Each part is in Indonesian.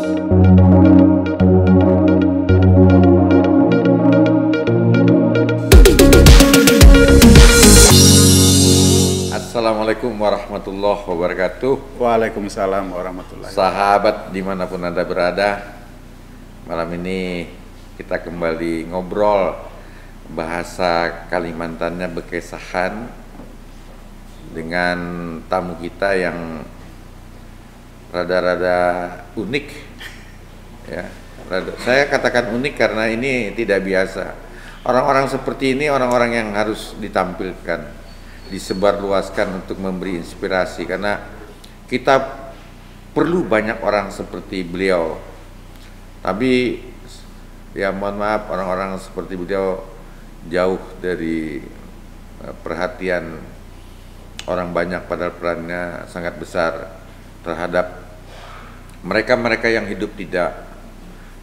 Assalamualaikum warahmatullahi wabarakatuh. Waalaikumsalam warahmatullahi wabarakatuh. Sahabat dimanapun Anda berada, malam ini kita kembali ngobrol bahasa Kalimantannya Bekesahan dengan tamu kita yang rada-rada unik ya. Saya katakan unik karena ini tidak biasa. Orang-orang seperti ini orang-orang yang harus ditampilkan, disebarluaskan untuk memberi inspirasi, karena kita perlu banyak orang seperti beliau. Tapi ya mohon maaf, orang-orang seperti beliau jauh dari perhatian orang banyak, padahal perannya sangat besar terhadap mereka-mereka yang hidup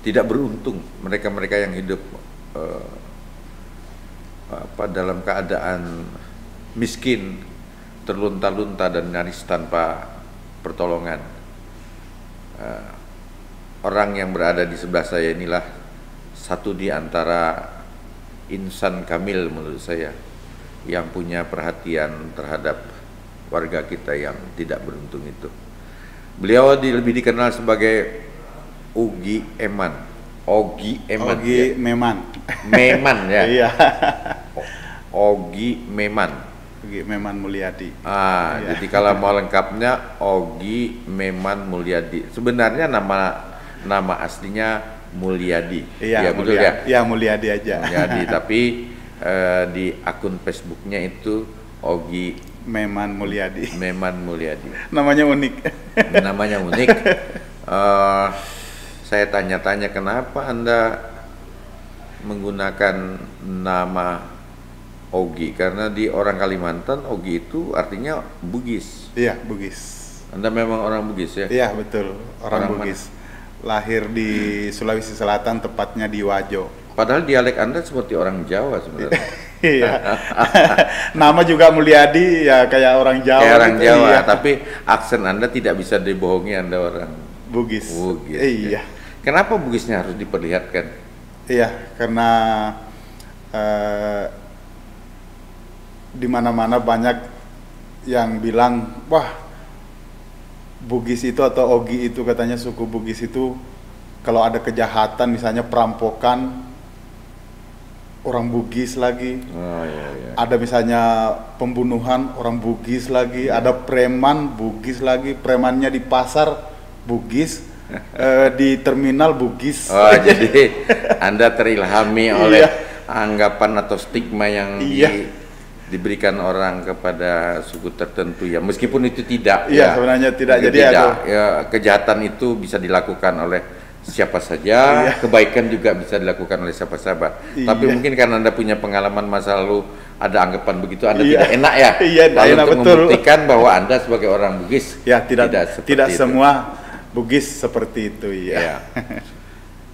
tidak beruntung, mereka-mereka yang hidup dalam keadaan miskin, terlunta-lunta dan nyaris tanpa pertolongan. Orang yang berada di sebelah saya inilah satu di antara insan kamil menurut saya, yang punya perhatian terhadap warga kita yang tidak beruntung itu. Beliau lebih dikenal sebagai Ogi Eman. Ogi Eman. Ogi Meman. Meman ya. Iya. Ogi Meman. Ogi Meman Mulyadi. Iya. Jadi kalau mau lengkapnya Ogi Meman Mulyadi. Sebenarnya nama aslinya Mulyadi. Iya, ya, betul ya? Iya, Mulyadi aja. Mulyadi, tapi di akun Facebooknya itu Ogi Meman Mulyadi. Meman Mulyadi. Namanya unik. Namanya unik. Saya tanya-tanya kenapa Anda menggunakan nama Ogi, karena di orang Kalimantan Ogi itu artinya Bugis. Iya, Bugis. Anda memang orang Bugis ya? Iya, betul, orang Bugis. Lahir di Sulawesi Selatan, tepatnya di Wajo. Padahal dialek Anda seperti orang Jawa sebenarnya. Iya. Nama juga Mulyadi ya kayak orang Jawa. Kayak orang gitu, Jawa, iya. tapi aksen Anda tidak bisa dibohongi, Anda orang Bugis. Bugis. Iya. Kenapa Bugisnya harus diperlihatkan? Iya, karena di mana-mana banyak yang bilang, wah, Bugis itu atau Ogi itu, katanya suku Bugis itu kalau ada kejahatan, misalnya perampokan, orang Bugis lagi. Oh, iya. Ada misalnya pembunuhan, orang Bugis lagi. Ada preman, Bugis lagi. Premannya di pasar, Bugis. Di terminal, Bugis. Oh, jadi Anda terilhami oleh anggapan atau stigma yang diberikan orang kepada suku tertentu ya, meskipun itu tidak. Iya, sebenarnya tidak. Jadi kejahatan itu bisa dilakukan oleh siapa saja, kebaikan juga bisa dilakukan oleh siapa saja. Tapi mungkin karena Anda punya pengalaman masa lalu, ada anggapan begitu, Anda tidak enak ya. Iya, lalu enak, untuk betul. membuktikan bahwa Anda sebagai orang Bugis tidak semua Bugis seperti itu ya.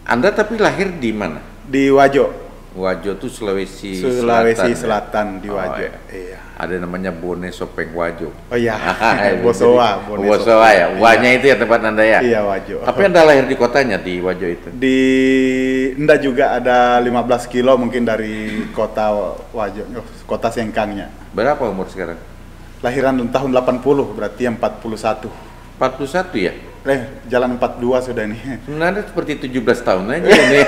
Anda tapi lahir di mana? Di Wajo. Wajo itu Sulawesi Selatan di Wajo. Iya. Ada namanya Bone Sopeng Wajo. Oh iya. Bosowa. Bosowa ya. Wanya itu ya tempat Anda ya? Iya, Wajo. Tapi Anda lahir di kotanya, di Wajo itu? Enggak juga, ada 15 kilo mungkin dari kota Wajo, kota Sengkangnya. Berapa umur sekarang? Lahiran tahun 80, berarti 41. 41 ya? Jalan 42 sudah nih. Sebenarnya seperti 17 tahun aja ini.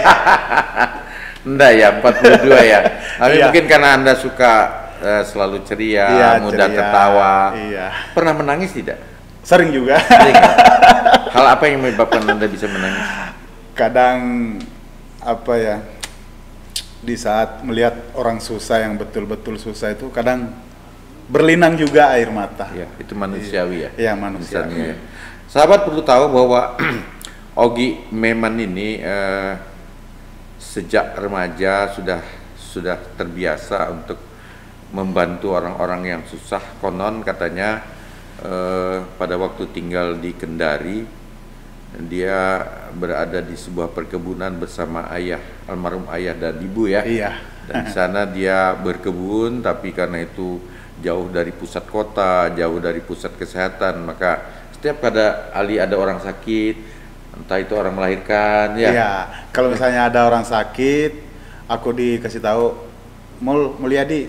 Enggak ya, 42 ya. Tapi mungkin karena Anda suka selalu ceria, mudah tertawa. Iya. Pernah menangis tidak? Sering juga. Sering, ya? Hal apa yang menyebabkan Anda bisa menangis? Kadang di saat melihat orang susah, yang betul-betul susah itu, kadang berlinang juga air mata. Ya, itu manusiawi ya. Iya, manusiawi. Ya. Sahabat perlu tahu bahwa Ogi Meman ini sejak remaja sudah terbiasa untuk membantu orang-orang yang susah. Konon katanya pada waktu tinggal di Kendari, dia berada di sebuah perkebunan bersama almarhum ayah dan ibu ya. Iya. Dan di sana dia berkebun, tapi karena itu jauh dari pusat kota, jauh dari pusat kesehatan, maka setiap ada orang sakit, Entah itu orang melahirkan ya. Iya, kalau misalnya ada orang sakit, aku dikasih tahu, Mulyadi,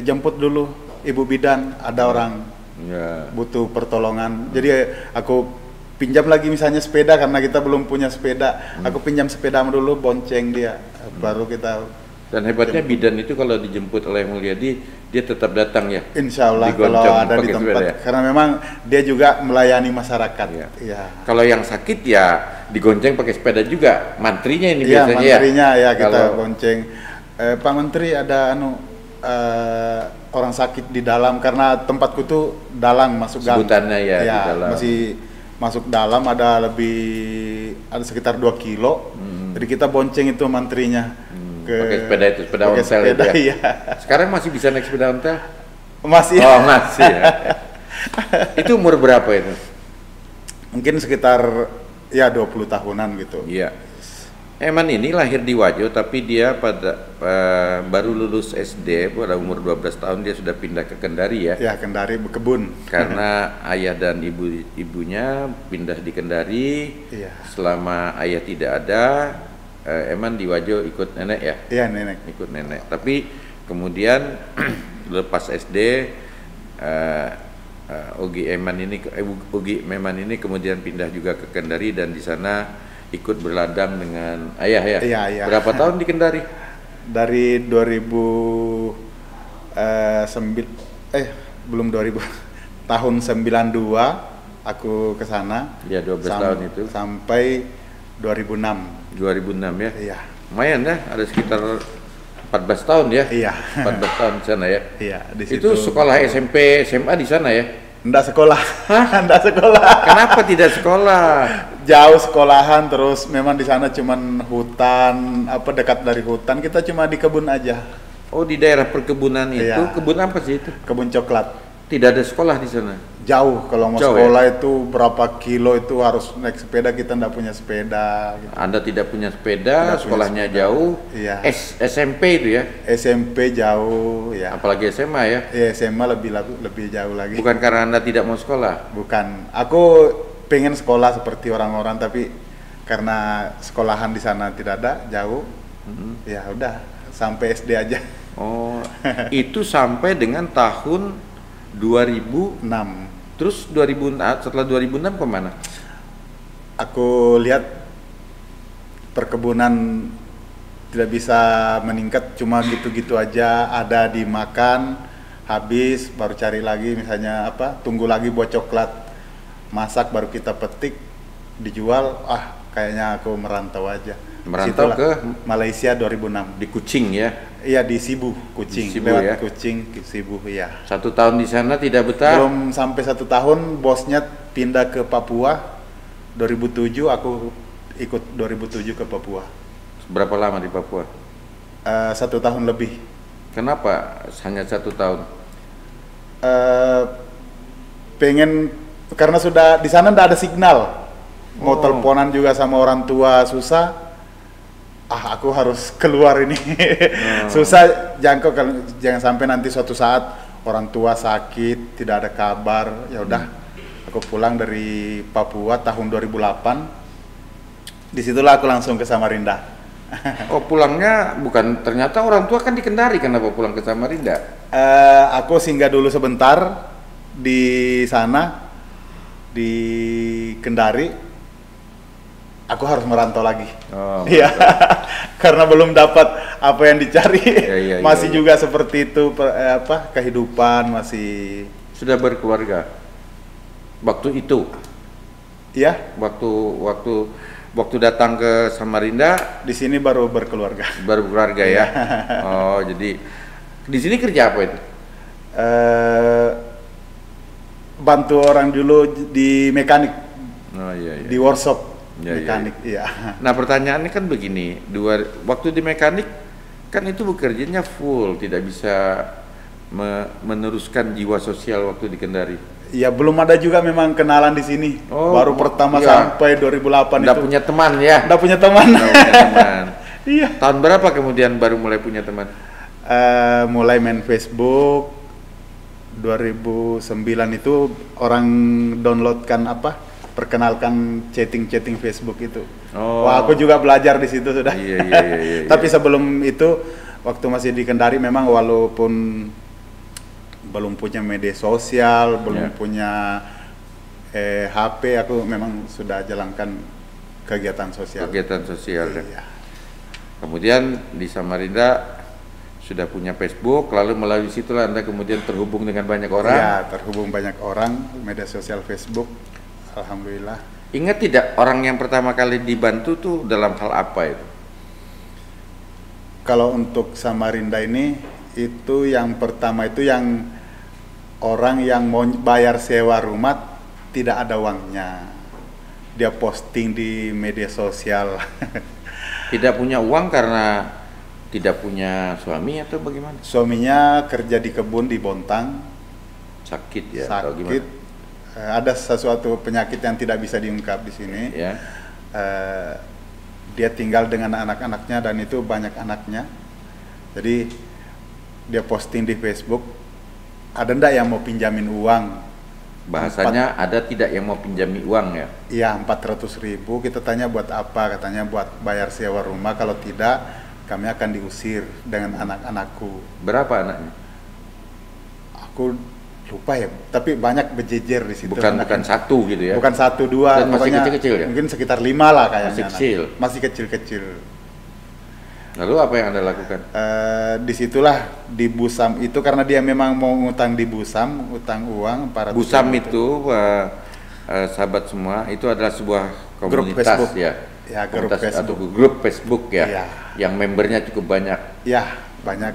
jemput dulu ibu bidan, ada orang Ya. butuh pertolongan. Jadi aku pinjam lagi misalnya sepeda karena kita belum punya sepeda. Aku pinjam sepeda dulu, bonceng dia, baru kita. Dan hebatnya bidan itu kalau dijemput oleh Mulyadi, dia tetap datang ya. Insya Allah kalau Digonceng ada di pakai tempat, sepeda ya? karena memang dia juga melayani masyarakat. Iya. Iya. Kalau yang sakit ya digonceng pakai sepeda juga. Mantrinya ini Iya, biasanya menterinya ya kita Kalau- bonceng. Pak Menteri ada orang sakit di dalam karena tempatku tuh dalam masuk gang. Sebutannya ya, di dalam. Masih masuk dalam ada sekitar 2 kilo. Jadi kita bonceng itu menterinya. pakai sepeda itu, sepeda pakai ontel sepeda, itu ya. iya. Sekarang masih bisa naik sepeda ontel? Masih. Oh masih ya. Itu umur berapa itu? Mungkin sekitar ya 20 tahunan gitu. Iya. Eman ini lahir di Wajo, tapi dia baru lulus SD pada umur 12 tahun dia sudah pindah ke Kendari ya. Ya, Kendari berkebun. Karena ayah dan ibunya pindah di Kendari. Iya. Selama ayah tidak ada, Eman di Wajo ikut nenek ya. Iya, nenek. Ikut nenek. Tapi kemudian lepas SD, Ogi Meman ini kemudian pindah juga ke Kendari dan di sana ikut berladang dengan ayah ya. Iya, iya. Berapa tahun di Kendari? Dari 2000 tahun 92 aku ke sana. Ya 12 tahun itu. Sampai 2006. 2006 ya. Iya. Lumayan ya, ada sekitar 14 tahun ya. Iya. 14 tahun di sana ya. Iya, di Itu situ. sekolah SMP, SMA di sana ya. Nggak sekolah. Nggak sekolah. Kenapa tidak sekolah? Jauh sekolahan, terus memang di sana cuman hutan, dekat dari hutan, kita cuma di kebun aja. Oh, di daerah perkebunan itu, Iya. kebun apa sih itu? Kebun coklat. Tidak ada sekolah di sana. Jauh, kalau mau Jauh, sekolah itu berapa kilo itu harus naik sepeda, kita nggak punya sepeda gitu. Anda tidak punya sepeda, Tidak punya sekolahnya sepeda. jauh. Iya. SMP itu ya. SMP jauh ya. Apalagi SMA ya. Ya, SMA lebih jauh lagi. Bukan karena Anda tidak mau sekolah. Bukan. Aku pengen sekolah seperti orang-orang, tapi karena sekolahan di sana tidak ada, jauh. Ya udah, sampai SD aja. Oh, itu sampai dengan tahun 2000. 6. Terus setelah 2006 kemana? Aku lihat perkebunan tidak bisa meningkat, cuma gitu-gitu aja, ada dimakan, habis baru cari lagi, misalnya tunggu lagi buat coklat, masak baru kita petik, dijual. Kayaknya aku merantau aja. Merantau Disitulah, ke Malaysia 2006. Di Kucing ya. Iya, di Sibu, Kucing. Di Sibu, Lewat ya. Kucing ke Sibu, iya. 1 tahun di sana tidak betah. Belum sampai 1 tahun, bosnya pindah ke Papua. 2007 aku ikut 2007 ke Papua. Berapa lama di Papua? 1 tahun lebih. Kenapa hanya 1 tahun? Pengen, karena sudah di sana ndak ada signal. Mau Oh. teleponan juga sama orang tua susah. Aku harus keluar ini. Susah jangkau, kalau jangan sampai nanti suatu saat orang tua sakit, tidak ada kabar. Ya udah, aku pulang dari Papua tahun 2008. Disitulah aku langsung ke Samarinda. Oh, pulangnya bukan, ternyata orang tua kan di Kendari, kenapa pulang ke Samarinda? Aku singgah dulu sebentar di sana, di Kendari. Aku harus merantau lagi. Oh, Iya, karena belum dapat apa yang dicari. Iya, Masih iya. juga seperti itu, kehidupan masih. sudah berkeluarga. Waktu itu, Iya, waktu datang ke Samarinda di sini baru berkeluarga. baru berkeluarga ya. Oh, jadi di sini kerja apa itu? Bantu orang dulu di mekanik, Oh iya iya. di workshop Iya, iya, mekanik. Iya. Nah, pertanyaannya kan begini, waktu di mekanik kan itu bekerjanya full, tidak bisa meneruskan jiwa sosial waktu di Kendari. Ya, belum ada juga memang kenalan di sini. Oh, Baru pertama iya. sampai 2008 Nggak itu. punya teman ya? Nggak punya teman. Nggak punya teman. Iya. Tahun berapa kemudian baru mulai punya teman? Mulai main Facebook 2009 itu orang downloadkan perkenalkan chatting Facebook itu. Oh. Wah, aku juga belajar di situ sudah. Iya. Tapi sebelum itu, waktu masih di Kendari memang walaupun belum punya media sosial, belum punya HP, aku memang sudah jalankan kegiatan sosial. Kegiatan sosial. Iya. Kemudian di Samarinda sudah punya Facebook, lalu melalui situlah Anda kemudian terhubung dengan banyak orang. Ya, terhubung banyak orang, media sosial Facebook, alhamdulillah. Ingat tidak orang yang pertama kali dibantu tuh dalam hal apa itu? Kalau untuk Samarinda ini, itu yang pertama itu yang orang yang mau bayar sewa rumah tidak ada uangnya. Dia posting di media sosial. Tidak punya uang karena tidak punya suami atau bagaimana? Suaminya kerja di kebun di Bontang, Sakit ya? Atau sakit, gimana? ada sesuatu penyakit yang tidak bisa diungkap di sini. Ya. Dia tinggal dengan anak-anaknya dan itu banyak anaknya. Jadi dia posting di Facebook, ada ndak yang mau pinjamin uang? Bahasanya ada tidak yang mau pinjami uang ya? Iya, 400.000. Kita tanya buat apa? Katanya buat bayar sewa rumah. Kalau tidak, kami akan diusir dengan anak-anakku. Berapa anaknya? Aku lupa ya, tapi banyak berjejer di situ. Bukan satu gitu ya? Bukan 1, 2. Dan masih pokoknya kecil-kecil ya? Mungkin sekitar 5 lah kayaknya. Masih kecil? Masih kecil-kecil. Lalu apa yang Anda lakukan? Disitulah di Busam itu, karena dia memang mau ngutang di Busam, utang uang 400.000. Busam itu sahabat semua, itu adalah sebuah Grup komunitas Facebook. ya? Ya, grup Komunitas Facebook. atau grup Facebook ya? Iya. Yang membernya cukup banyak? Ya, banyak.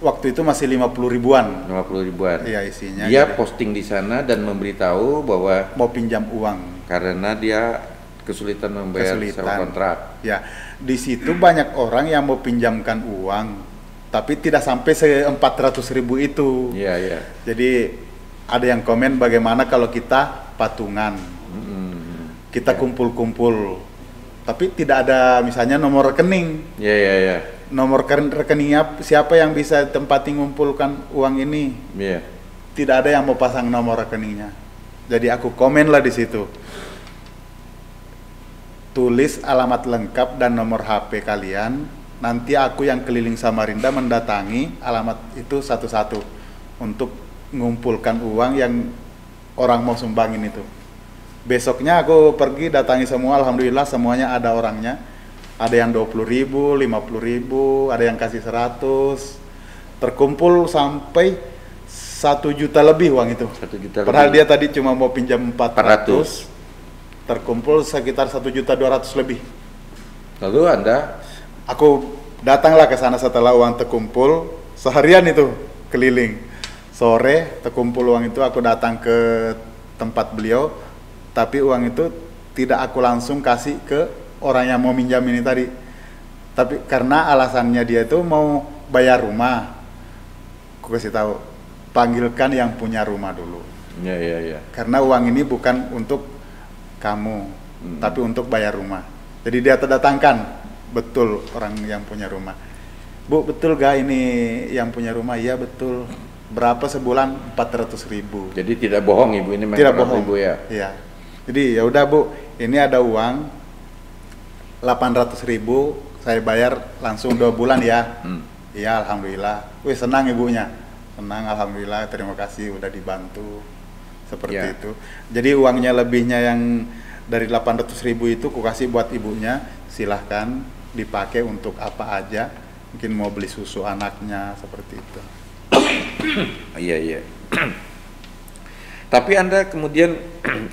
Waktu itu masih 50 ribuan. 50 ribuan? Iya, isinya. Dia jadi posting di sana dan memberitahu bahwa mau pinjam uang. karena dia kesulitan membayar sewa kontrak. Ya, di situ banyak orang yang mau pinjamkan uang, tapi tidak sampai 400.000 itu. Iya. Jadi ada yang komen bagaimana kalau kita patungan, kita kumpul-kumpul, tapi tidak ada misalnya nomor rekening. Iya. Nomor rekeningnya siapa yang bisa tempati ngumpulkan uang ini? Iya. Tidak ada yang mau pasang nomor rekeningnya. Jadi aku komen lah di situ. Tulis alamat lengkap dan nomor HP kalian. Nanti aku yang keliling Samarinda mendatangi alamat itu satu-satu untuk mengumpulkan uang yang orang mau sumbangin itu. Besoknya aku pergi datangi semua, alhamdulillah semuanya ada orangnya. Ada yang 20.000, 50.000, ada yang kasih 100. Terkumpul sampai 1 juta lebih uang itu. 1 juta Padahal lebih. dia tadi cuma mau pinjam 400. Terkumpul sekitar 1.200.000 lebih. Lalu Anda? Aku datanglah ke sana setelah uang terkumpul, seharian itu keliling. Sore terkumpul uang itu, aku datang ke tempat beliau, tapi uang itu tidak aku langsung kasih ke orang yang mau minjam ini tadi. Tapi karena alasannya dia itu mau bayar rumah, aku kasih tahu, panggilkan yang punya rumah dulu. Iya. Karena uang ini bukan untuk kamu, tapi untuk bayar rumah. Jadi dia terdatangkan, betul orang yang punya rumah. Bu, betul gak ini yang punya rumah? Iya betul. Berapa sebulan? 400.000. Jadi tidak bohong ibu ini, Tidak bohong. Ibu ya. Iya. Jadi ya udah Bu, ini ada uang 800.000, saya bayar langsung 2 bulan ya. Iya, alhamdulillah. Wih, senang ibunya. Senang, alhamdulillah. Terima kasih udah dibantu. Seperti itu. Jadi uangnya lebihnya yang dari 800.000 itu ku kasih buat ibunya, silahkan dipakai untuk apa aja. Mungkin mau beli susu anaknya, seperti itu. Iya. Tapi Anda kemudian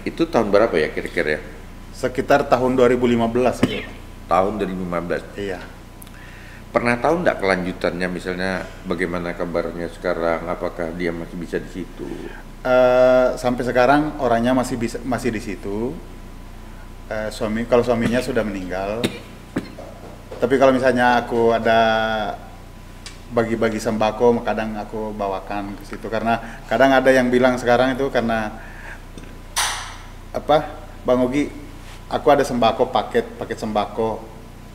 itu tahun berapa ya kira-kira ya? Sekitar tahun 2015 ya. Tahun 2015. Iya. Pernah tahu enggak kelanjutannya, misalnya bagaimana kabarnya sekarang, apakah dia masih bisa di situ? Sampai sekarang orangnya masih di situ. Kalau suaminya sudah meninggal. Tapi kalau misalnya aku ada bagi-bagi sembako, kadang aku bawakan ke situ, karena kadang ada yang bilang sekarang itu karena apa, Bang Ogi, aku ada sembako paket sembako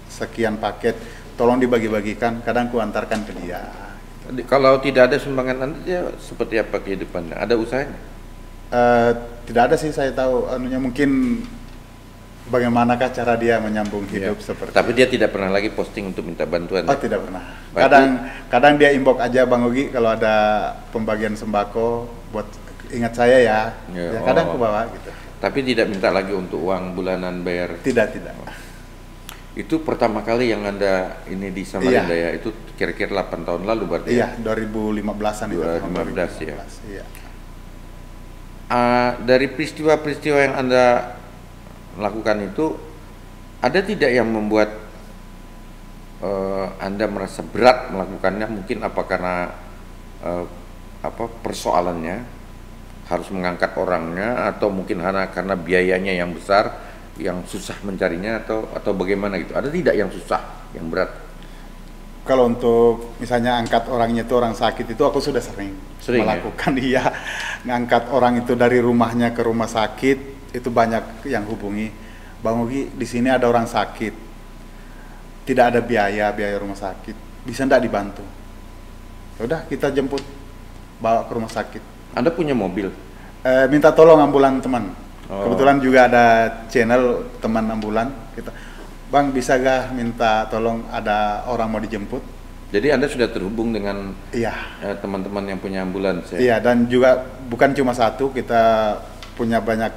sekian paket, tolong dibagi-bagikan, kadang ku antarkan ke dia. Kalau tidak ada sumbangan Anda, dia seperti apa kehidupannya? Ada usahanya? Eh, tidak ada sih saya tahu anunya, mungkin bagaimanakah cara dia menyambung Ya. hidup seperti Tapi dia tidak pernah lagi posting untuk minta bantuan. Oh, ya? tidak pernah. Berarti- Kadang dia inbox aja Bang Ugi kalau ada pembagian sembako buat ingat saya ya. Ya, Ya, kadang oh. aku bawa gitu. Tapi tidak minta lagi untuk uang bulanan bayar. Tidak. Itu pertama kali yang Anda ini di Samarinda ya. Itu kira-kira 8 tahun lalu berarti. Iya, 2015-an itu. tahun 2015 ya. 2015, iya. Dari peristiwa-peristiwa yang Anda lakukan itu, ada tidak yang membuat Anda merasa berat melakukannya? Mungkin apa karena persoalannya harus mengangkat orangnya, atau mungkin karena biayanya yang besar, yang susah mencarinya, atau bagaimana gitu? Ada tidak yang susah, yang berat? Kalau untuk misalnya angkat orangnya itu orang sakit itu aku sudah sering Sering, melakukan iya, ngangkat orang itu dari rumahnya ke rumah sakit itu banyak yang hubungi, Bang Ugi di sini ada orang sakit, tidak ada biaya rumah sakit, bisa enggak dibantu? Ya udah kita jemput, bawa ke rumah sakit. Anda punya mobil? Minta tolong ambulan teman. Oh. Kebetulan juga ada channel teman ambulan kita. Bang, bisa gak minta tolong ada orang mau dijemput? Jadi Anda sudah terhubung dengan Iya. Teman-teman yang punya ambulans ya? Iya, dan juga bukan cuma satu, kita punya banyak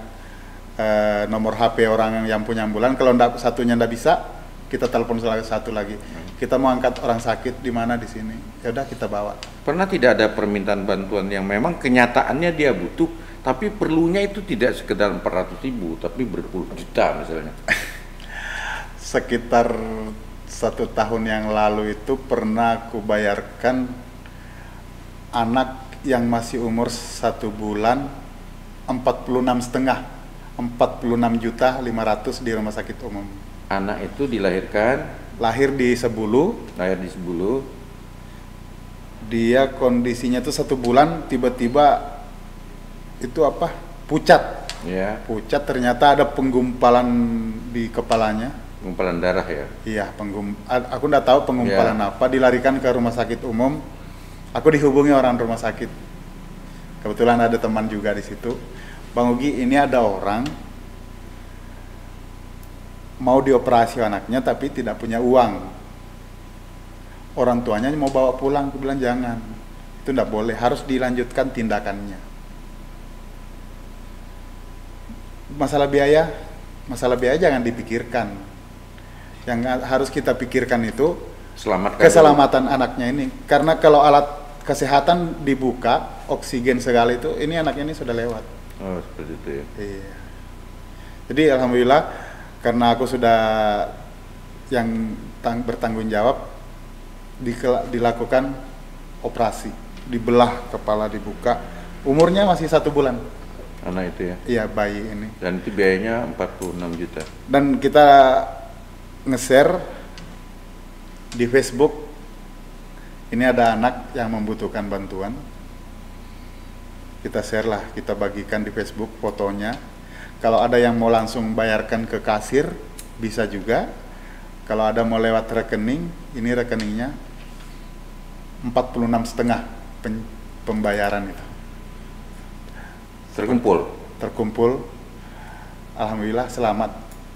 nomor HP orang yang punya ambulan. Kalau satunya ndak bisa, kita telepon satu lagi. Kita mau angkat orang sakit di mana di sini. Ya udah kita bawa. Pernah tidak ada permintaan bantuan yang memang kenyataannya dia butuh, tapi perlunya itu tidak sekedar 400.000, tapi berpuluh juta misalnya? Sekitar 1 tahun yang lalu itu pernah aku bayarkan anak yang masih umur 1 bulan 46,5, 46.500.000 di rumah sakit umum. Anak itu dilahirkan, Lahir di Sebulu, lahir di Sebulu, dia kondisinya tuh 1 bulan tiba-tiba itu pucat. ya, Pucat, ternyata ada penggumpalan di kepalanya. gumpalan darah ya. Iya, aku nggak tahu penggumpalan apa, dilarikan ke rumah sakit umum. Aku dihubungi orang rumah sakit. Kebetulan ada teman juga di situ. Bang Ugi, ini ada orang mau dioperasi anaknya tapi tidak punya uang. Orang tuanya mau bawa pulang, aku bilang jangan. Itu nggak boleh, harus dilanjutkan tindakannya. Masalah biaya jangan dipikirkan. Yang harus kita pikirkan itu Selamatkan keselamatan anaknya ini. Karena kalau alat kesehatan dibuka, oksigen segala itu, ini anak ini sudah lewat. Oh, seperti itu ya. Iya. Jadi alhamdulillah karena aku sudah yang bertanggung jawab, dilakukan operasi, dibelah kepala, dibuka. Umurnya masih 1 bulan. Anak itu ya. Iya, bayi ini. Dan itu biayanya 46 juta. Dan kita nge-share di Facebook, ini ada anak yang membutuhkan bantuan. Kita share lah, kita bagikan di Facebook fotonya. Kalau ada yang mau langsung bayarkan ke kasir, bisa juga. Kalau ada mau lewat rekening, ini rekeningnya 46,5 pembayaran itu. Terkumpul. Alhamdulillah selamat.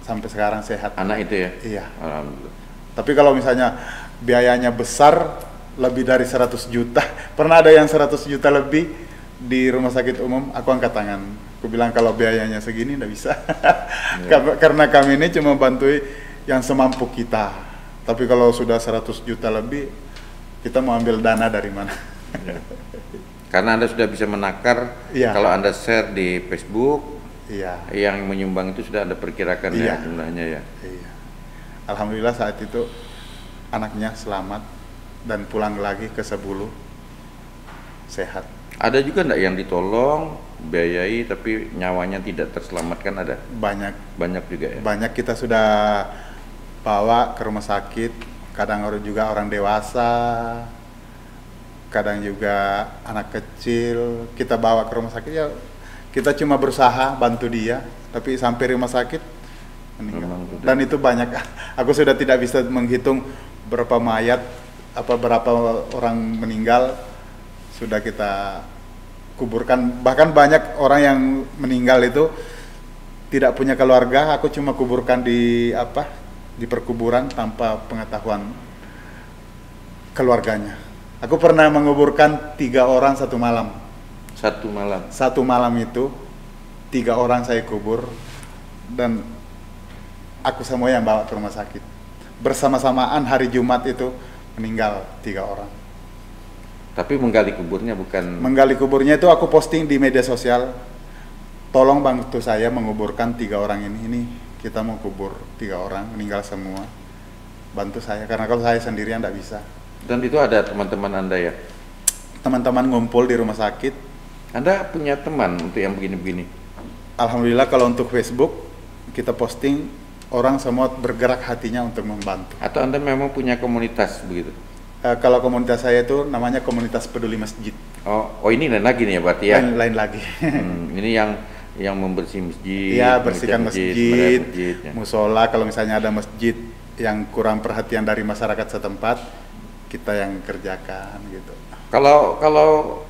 Sampai sekarang sehat. Anak itu ya? Iya. Alhamdulillah. Tapi kalau misalnya biayanya besar, lebih dari 100 juta, pernah ada yang 100 juta lebih di rumah sakit umum, aku angkat tangan. Aku bilang kalau biayanya segini nggak bisa. Karena kami ini cuma bantu yang semampu kita. Tapi kalau sudah 100 juta lebih, kita mau ambil dana dari mana? Karena Anda sudah bisa menakar, Iya. kalau Anda share di Facebook, Iya. yang menyumbang itu sudah Anda perkirakan ya Iya. jumlahnya ya. Iya. Alhamdulillah saat itu anaknya selamat dan pulang lagi ke Sebulu sehat. Ada juga enggak yang ditolong, biayai tapi nyawanya tidak terselamatkan, ada? Banyak juga ya? Banyak kita sudah bawa ke rumah sakit, kadang juga orang dewasa, kadang juga anak kecil, kita bawa ke rumah sakit ya. Kita cuma berusaha bantu dia, tapi sampai rumah sakit meninggal. Dan itu banyak. Aku sudah tidak bisa menghitung berapa mayat, berapa orang meninggal sudah kita kuburkan. Bahkan banyak orang yang meninggal itu tidak punya keluarga, aku cuma kuburkan di di perkuburan tanpa pengetahuan keluarganya. Aku pernah menguburkan 3 orang satu malam. Satu malam itu 3 orang saya kubur, dan aku semua yang bawa ke rumah sakit. Bersama-samaan hari Jumat itu meninggal 3 orang. Tapi menggali kuburnya bukan? Menggali kuburnya itu aku posting di media sosial. Tolong bantu saya menguburkan 3 orang ini. Ini kita mau kubur 3 orang, meninggal semua. Bantu saya, karena kalau saya sendirian tidak bisa. Dan itu ada teman-teman Anda ya? Teman-teman ngumpul di rumah sakit. Anda punya teman untuk yang begini-begini? Alhamdulillah kalau untuk Facebook kita posting, orang semua bergerak hatinya untuk membantu. Atau Anda memang punya komunitas begitu? Kalau komunitas saya itu namanya komunitas peduli masjid. Oh ini lain lagi nih ya berarti ya? Lain lagi. Ini yang membersih masjid. Iya, bersihkan masjid, ya. musola. Kalau misalnya ada masjid yang kurang perhatian dari masyarakat setempat, kita yang kerjakan gitu. Kalau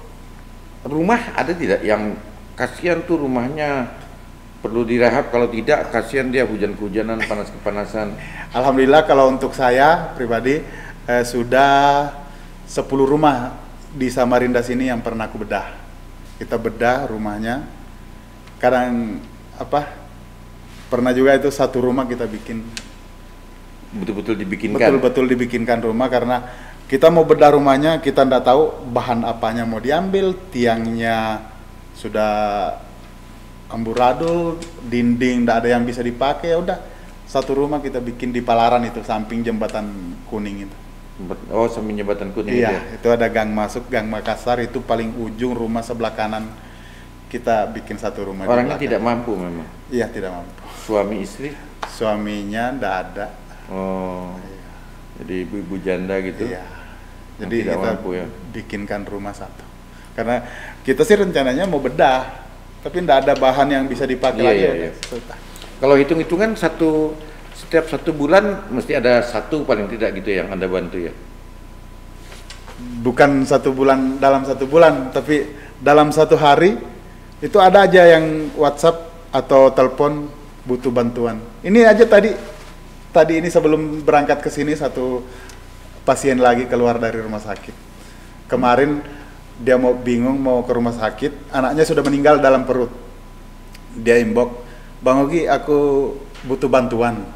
rumah ada tidak yang kasihan tuh rumahnya perlu direhab, kalau tidak kasihan dia hujan-hujanan, panas-kepanasan? Alhamdulillah kalau untuk saya pribadi sudah 10 rumah di Samarinda sini yang pernah aku bedah. Kita bedah rumahnya. Kadang pernah juga itu satu rumah kita bikin betul-betul dibikinkan. Betul-betul dibikinkan rumah, karena kita mau bedah rumahnya, kita tidak tahu bahan apanya mau diambil, tiangnya sudah amburadul, dinding tidak ada yang bisa dipakai, ya udah satu rumah kita bikin di Palaran itu, samping jembatan kuning itu. Oh, samping jembatan kuning. Iya, itu ada gang masuk, gang Makassar, itu paling ujung rumah sebelah kanan. Kita bikin satu rumah. Orangnya tidak mampu memang? Iya, tidak mampu. Suami istri? Suaminya tidak ada. Oh, iya. Jadi ibu-ibu janda gitu? Iya. Jadi kita mampu, ya? bikinkan rumah satu. Karena kita sih rencananya mau bedah, tapi tidak ada bahan yang bisa dipakai lagi. Iya. Kalau hitung-hitungan setiap 1 bulan mesti ada satu paling tidak gitu yang Anda bantu ya? Bukan 1 bulan dalam 1 bulan, tapi dalam 1 hari itu ada aja yang WhatsApp atau telepon butuh bantuan. Ini aja tadi ini sebelum berangkat ke sini satu pasien lagi keluar dari rumah sakit. Kemarin dia bingung mau ke rumah sakit, anaknya sudah meninggal dalam perut. Dia inbox, "Bang Ogi, aku butuh bantuan."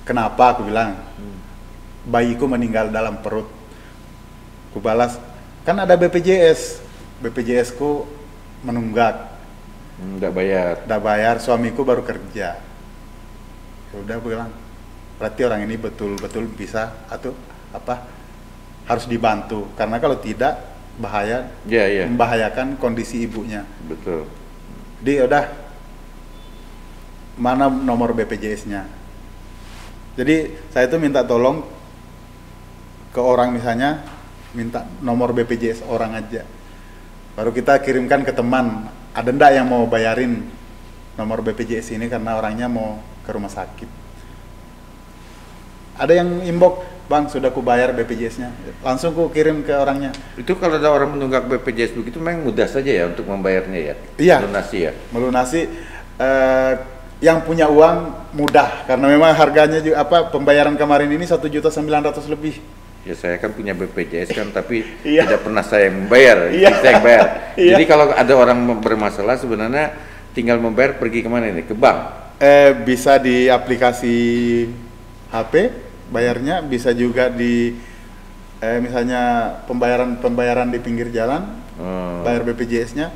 "Kenapa?" aku bilang. "Bayiku meninggal dalam perut." Aku balas, "Kan ada BPJS. BPJS ku menunggak." Nggak bayar, suamiku baru kerja. Ya udah aku bilang, berarti orang ini betul-betul bisa atau harus dibantu, karena kalau tidak bahaya, membahayakan kondisi ibunya. Betul. Jadi udah, mana nomor BPJS-nya? Jadi saya itu minta tolong ke orang, misalnya minta nomor BPJS orang aja, baru kita kirimkan ke teman. Ada ndak yang mau bayarin nomor BPJS ini karena orangnya mau ke rumah sakit? Ada yang inbox, "Bang, sudah ku bayar BPJS-nya." Langsung ku kirim ke orangnya. Itu kalau ada orang menunggak BPJS begitu memang mudah saja ya untuk membayarnya ya? Iya. Melunasi ya? Melunasi, yang punya uang mudah, karena memang harganya juga pembayaran kemarin ini 1.900.000 lebih. Ya saya kan punya BPJS kan, tapi Iya. tidak pernah saya yang membayar, saya yang bayar. Iya. Jadi kalau ada orang bermasalah sebenarnya tinggal membayar, pergi kemana ini? Ke bank? Bisa di aplikasi HP bayarnya, bisa juga di misalnya pembayaran di pinggir jalan, bayar BPJS-nya.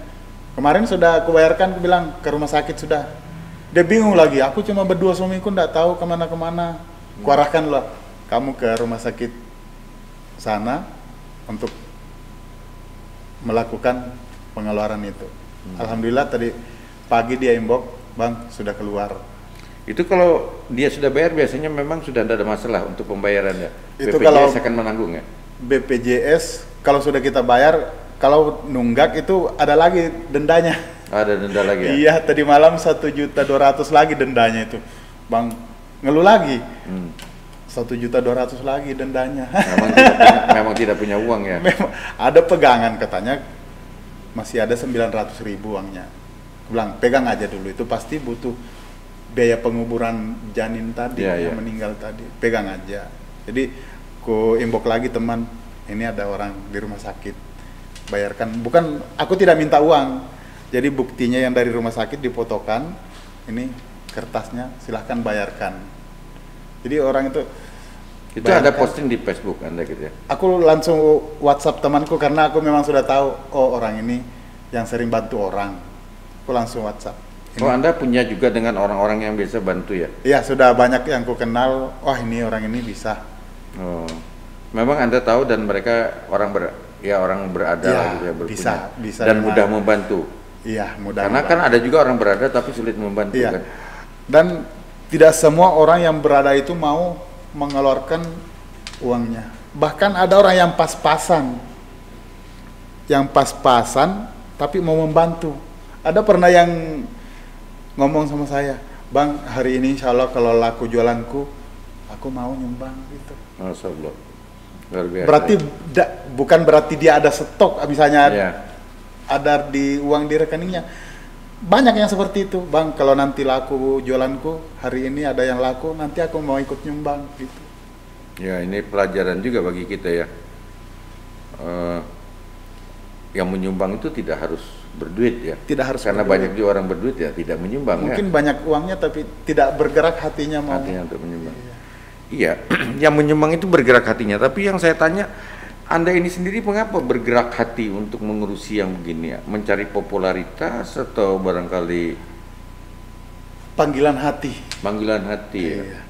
Kemarin sudah aku bayarkan, aku bilang ke rumah sakit sudah. Dia bingung lagi, aku cuma berdua, suamiku nggak tahu kemana-kemana. Kuarahkan lah kamu ke rumah sakit sana untuk melakukan pengeluaran itu. Alhamdulillah tadi pagi dia inbox, "Bang, sudah keluar." Itu kalau dia sudah bayar biasanya memang sudah tidak ada masalah untuk pembayarannya. Itu BPJS kalau akan menanggung ya? BPJS kalau sudah kita bayar, kalau nunggak itu ada lagi dendanya. Ada denda lagi ya? Iya, tadi malam 1.200.000 lagi dendanya itu. Bang, ngeluh lagi. 1.200.000 lagi dendanya. Memang tidak punya uang ya? Memang ada pegangan katanya, masih ada 900.000 uangnya. Aku bilang pegang aja dulu, itu pasti butuh biaya penguburan janin tadi yang meninggal tadi, pegang aja. Jadi ku inbox lagi teman, ini ada orang di rumah sakit, bayarkan. Bukan, aku tidak minta uang, jadi buktinya yang dari rumah sakit difotokan, ini kertasnya silahkan bayarkan. Jadi orang itu bayarkan. Ada posting di Facebook Anda gitu ya? Aku langsung WhatsApp temanku karena aku memang sudah tahu, oh orang ini yang sering bantu orang, aku langsung WhatsApp. Oh, Anda punya juga dengan orang-orang yang biasa bantu ya? Iya, sudah banyak yang ku kenal. Wah, ini orang ini bisa. Oh, memang Anda tahu dan mereka orang berada ya, gitu ya, berpunya. Bisa dan mudah membantu. Iya, mudah. Karena kan ada juga orang berada tapi sulit membantu kan. Dan tidak semua orang yang berada itu mau mengeluarkan uangnya. Bahkan ada orang yang pas-pasan, tapi mau membantu. Ada pernah yang ngomong sama saya, Bang, hari ini insya Allah kalau laku jualanku, aku mau nyumbang gitu. Masya Allah, luar biasa. Berarti bukan berarti dia ada stok, misalnya ada di uang di rekeningnya. Banyak yang seperti itu, Bang, kalau nanti laku jualanku, hari ini ada yang laku, nanti aku mau ikut nyumbang gitu. Ya, ini pelajaran juga bagi kita ya. Yang menyumbang itu tidak harus berduit ya. Tidak harus, karena banyak juga orang berduit ya tidak menyumbang. Mungkin banyak uangnya tapi tidak bergerak hatinya mau. Hatinya untuk menyumbang. Iya, yang menyumbang itu bergerak hatinya. Tapi yang saya tanya, Anda ini sendiri mengapa bergerak hati untuk mengurusi yang begini ya? Mencari popularitas atau barangkali panggilan hati? Panggilan hati. Iya. Ya.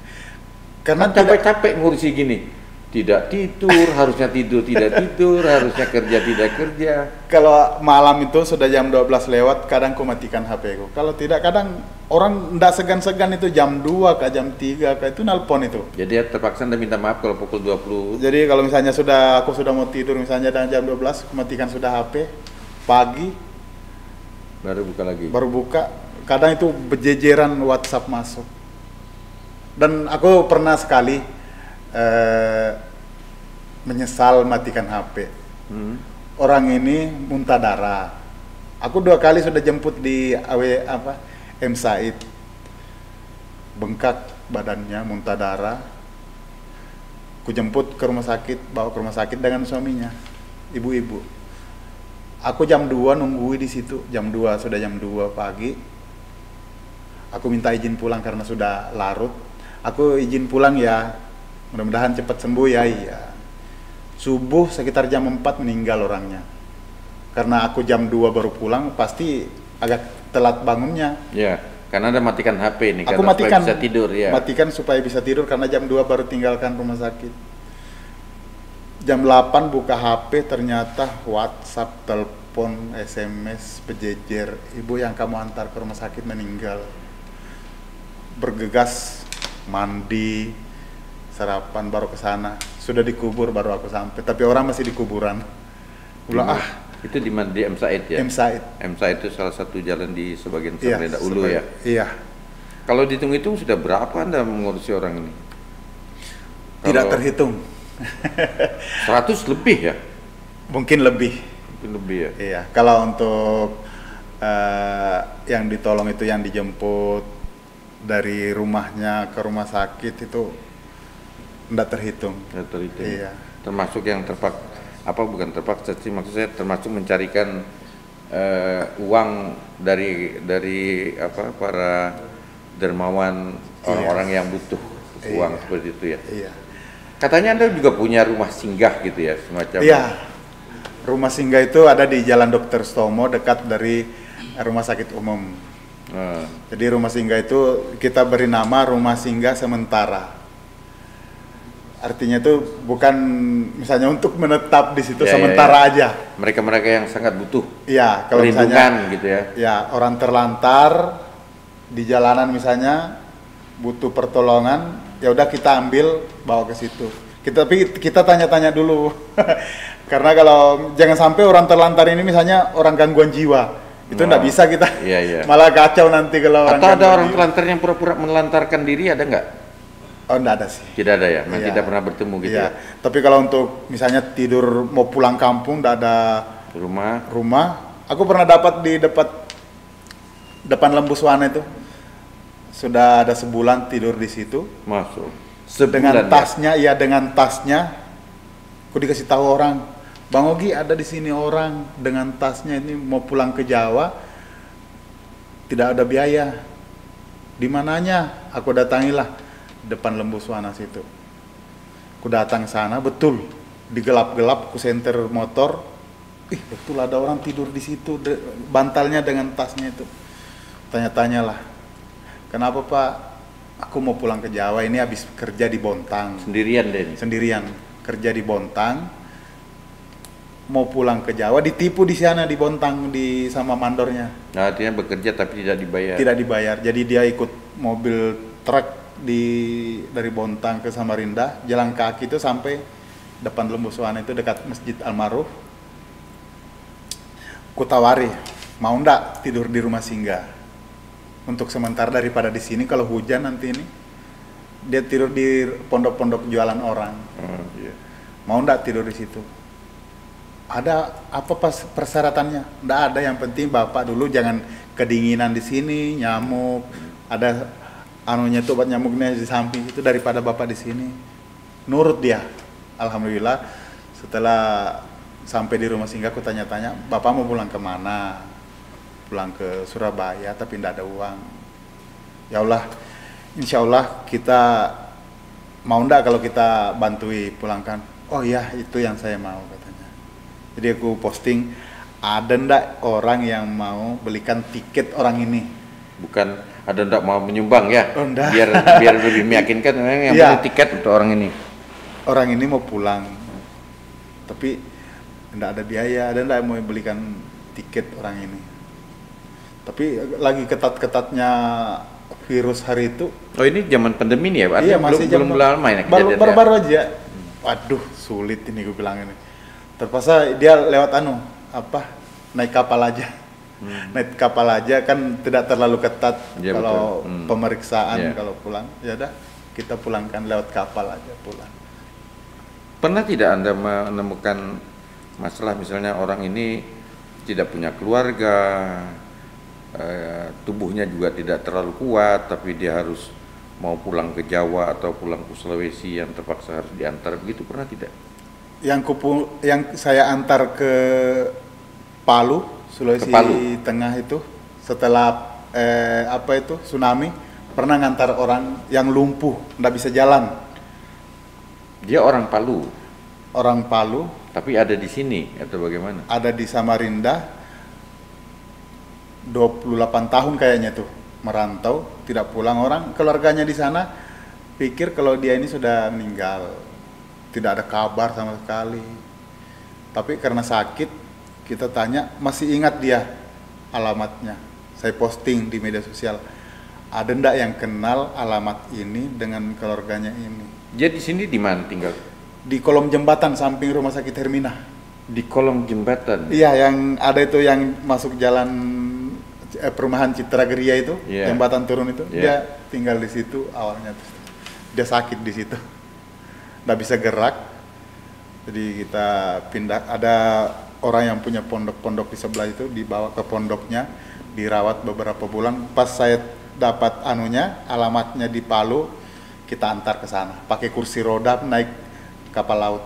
Karena capek-capek ngurusi gini. Tidak tidur, harusnya tidur, tidak tidur, harusnya kerja, tidak kerja. Kalau malam itu sudah jam 12 lewat, kadang ku matikan HP ku. Kalau tidak, kadang orang ndak segan-segan itu jam 2 ke jam 3 ke itu nelpon itu. Jadi ya terpaksa Anda minta maaf kalau pukul 20. Jadi kalau misalnya aku sudah mau tidur misalnya dan jam 12, aku matikan sudah HP. Pagi baru buka lagi. Baru buka, kadang itu berjejeran WhatsApp masuk. Dan aku pernah sekali menyesal matikan HP. Orang ini muntah darah. Aku 2 kali sudah jemput di M Said. Bengkak badannya, muntah darah. Aku jemput ke rumah sakit, bawa ke rumah sakit dengan suaminya, ibu-ibu. Aku jam 2 nunggu di situ, sudah jam 2 pagi. Aku minta izin pulang karena sudah larut. Aku izin pulang ya. Mudah-mudahan cepat sembuh ya. Iya. Subuh sekitar jam 4 meninggal orangnya. Karena aku jam 2 baru pulang, pasti agak telat bangunnya. Ya, karena Anda matikan HP ini. Aku matikan, supaya bisa tidur ya. Matikan supaya bisa tidur karena jam 2 baru tinggalkan rumah sakit. Jam 8 buka HP, ternyata WhatsApp, telepon, SMS, pejejer. Ibu yang kamu antar ke rumah sakit meninggal. Bergegas, mandi, sarapan baru ke sana. Sudah dikubur baru aku sampai, tapi orang masih di kuburan. Itu di mana, di M Said ya? M Said. M Said itu salah satu jalan di sebagian Samarinda Ulu ya? Iya. Kalau dihitung-hitung sudah berapa Anda mengurusi orang ini? Tidak terhitung. 100 lebih ya? Mungkin lebih. Mungkin lebih ya? Iya, kalau untuk yang ditolong itu yang dijemput dari rumahnya ke rumah sakit itu enggak terhitung. Enggak terhitung. Iya. Termasuk yang bukan terpaksa sih, maksud saya termasuk mencarikan uang dari para dermawan, orang-orang yang butuh uang seperti itu ya. Iya. Katanya Anda juga punya rumah singgah gitu ya, semacam. Iya. Rumah singgah itu ada di Jalan Dr. Stomo, dekat dari rumah sakit umum. Jadi rumah singgah itu kita beri nama rumah singgah sementara. Artinya itu bukan misalnya untuk menetap di situ sementara aja. Mereka-mereka yang sangat butuh. Iya, kalau misalnya gitu ya. Ya, orang terlantar di jalanan misalnya butuh pertolongan, ya udah kita ambil bawa ke situ. Tapi kita tanya-tanya dulu. Karena kalau jangan sampai orang terlantar ini misalnya orang gangguan jiwa. Itu enggak bisa kita. Iya. Malah kacau nanti kalau orang. Atau ada orang terlantar yang pura-pura menelantarkan diri, ada nggak? Oh, enggak ada sih. Tidak ada ya? Memang tidak pernah bertemu gitu ya? Tapi kalau untuk misalnya tidur mau pulang kampung, enggak ada rumah, Aku pernah dapat di depan Lembu Suwana itu. Sudah ada sebulan tidur di situ. Masuk. Dengan tasnya, ya dengan tasnya. Aku dikasih tahu orang, Bang Ogi ada di sini orang dengan tasnya ini mau pulang ke Jawa, tidak ada biaya. Di mananya? Aku datangilah depan Lembu Suwana situ. Aku datang sana, betul digelap-gelap, aku senter motor. Betul ada orang tidur di situ, bantalnya dengan tasnya itu. Tanya-tanyalah, kenapa Pak? Aku mau pulang ke Jawa, ini habis kerja di Bontang. Sendirian deh? Sendirian, kerja di Bontang. Mau pulang ke Jawa, ditipu di sana di Bontang sama mandornya. Nah, artinya bekerja tapi tidak dibayar. Tidak dibayar. Jadi dia ikut mobil truk dari Bontang ke Samarinda, jalan kaki itu sampai depan Lembu Suwana itu dekat Masjid Al-Ma'ruf. Kutawari, mau ndak tidur di rumah singgah? Untuk sementara daripada di sini kalau hujan nanti ini. Dia tidur di pondok-pondok jualan orang. Iya. Mau ndak tidur di situ? Ada apa pas persyaratannya? Nggak ada, yang penting Bapak dulu jangan kedinginan di sini, nyamuk. Ada anunya tuh obat nyamuknya di samping itu, daripada Bapak di sini. Nurut dia. Alhamdulillah setelah sampai di rumah singgah aku tanya-tanya, Bapak mau pulang kemana? Pulang ke Surabaya tapi tidak ada uang. Ya Allah, insya Allah kita mau ndak kalau kita bantui pulangkan? Oh iya, itu yang saya mau katanya. Jadi aku posting, ada ndak orang yang mau belikan tiket orang ini? Bukan ada ndak mau menyumbang ya? Oh, ndak. Biar lebih meyakinkan yang Iya. punya tiket untuk orang ini. Orang ini mau pulang, tapi ndak ada biaya, ada ndak yang mau belikan tiket orang ini? Tapi lagi ketat-ketatnya virus hari itu. Oh, ini zaman pandemi nih ya, Pak? Iya, masih belum lama ya kejadiannya. baru aja. Waduh, sulit ini gue bilang ini. Terpaksa dia lewat naik kapal aja. Naik kapal aja kan tidak terlalu ketat Ya, kalau betul. pemeriksaan. Ya. Kalau pulang, ya udah kita pulangkan lewat kapal aja pulang. Pernah tidak Anda menemukan masalah misalnya orang ini tidak punya keluarga, tubuhnya juga tidak terlalu kuat, tapi dia harus mau pulang ke Jawa atau pulang ke Sulawesi yang terpaksa harus diantar, begitu pernah tidak? Yang saya antar ke Palu, Sulawesi Tengah itu setelah tsunami, pernah ngantar orang yang lumpuh, nggak bisa jalan. Dia orang Palu. Orang Palu. Tapi ada di sini atau bagaimana? Ada di Samarinda. 28 tahun kayaknya tuh merantau, tidak pulang. Orang keluarganya di sana pikir kalau dia ini sudah meninggal, tidak ada kabar sama sekali. Tapi karena sakit, kita tanya, masih ingat dia alamatnya. Saya posting di media sosial, ada ndak yang kenal alamat ini dengan keluarganya ini? Dia di sini di mana tinggal? Di kolong jembatan samping rumah sakit Hermina. Di kolong jembatan? Iya, yang ada itu yang masuk jalan perumahan Citra Geria itu, jembatan turun itu, dia tinggal di situ awalnya. Dia sakit di situ, nggak bisa gerak, jadi kita pindah. Ada orang yang punya pondok-pondok di sebelah itu, dibawa ke pondoknya, dirawat beberapa bulan. Pas saya dapat alamatnya di Palu, kita antar ke sana, pakai kursi roda, naik kapal laut.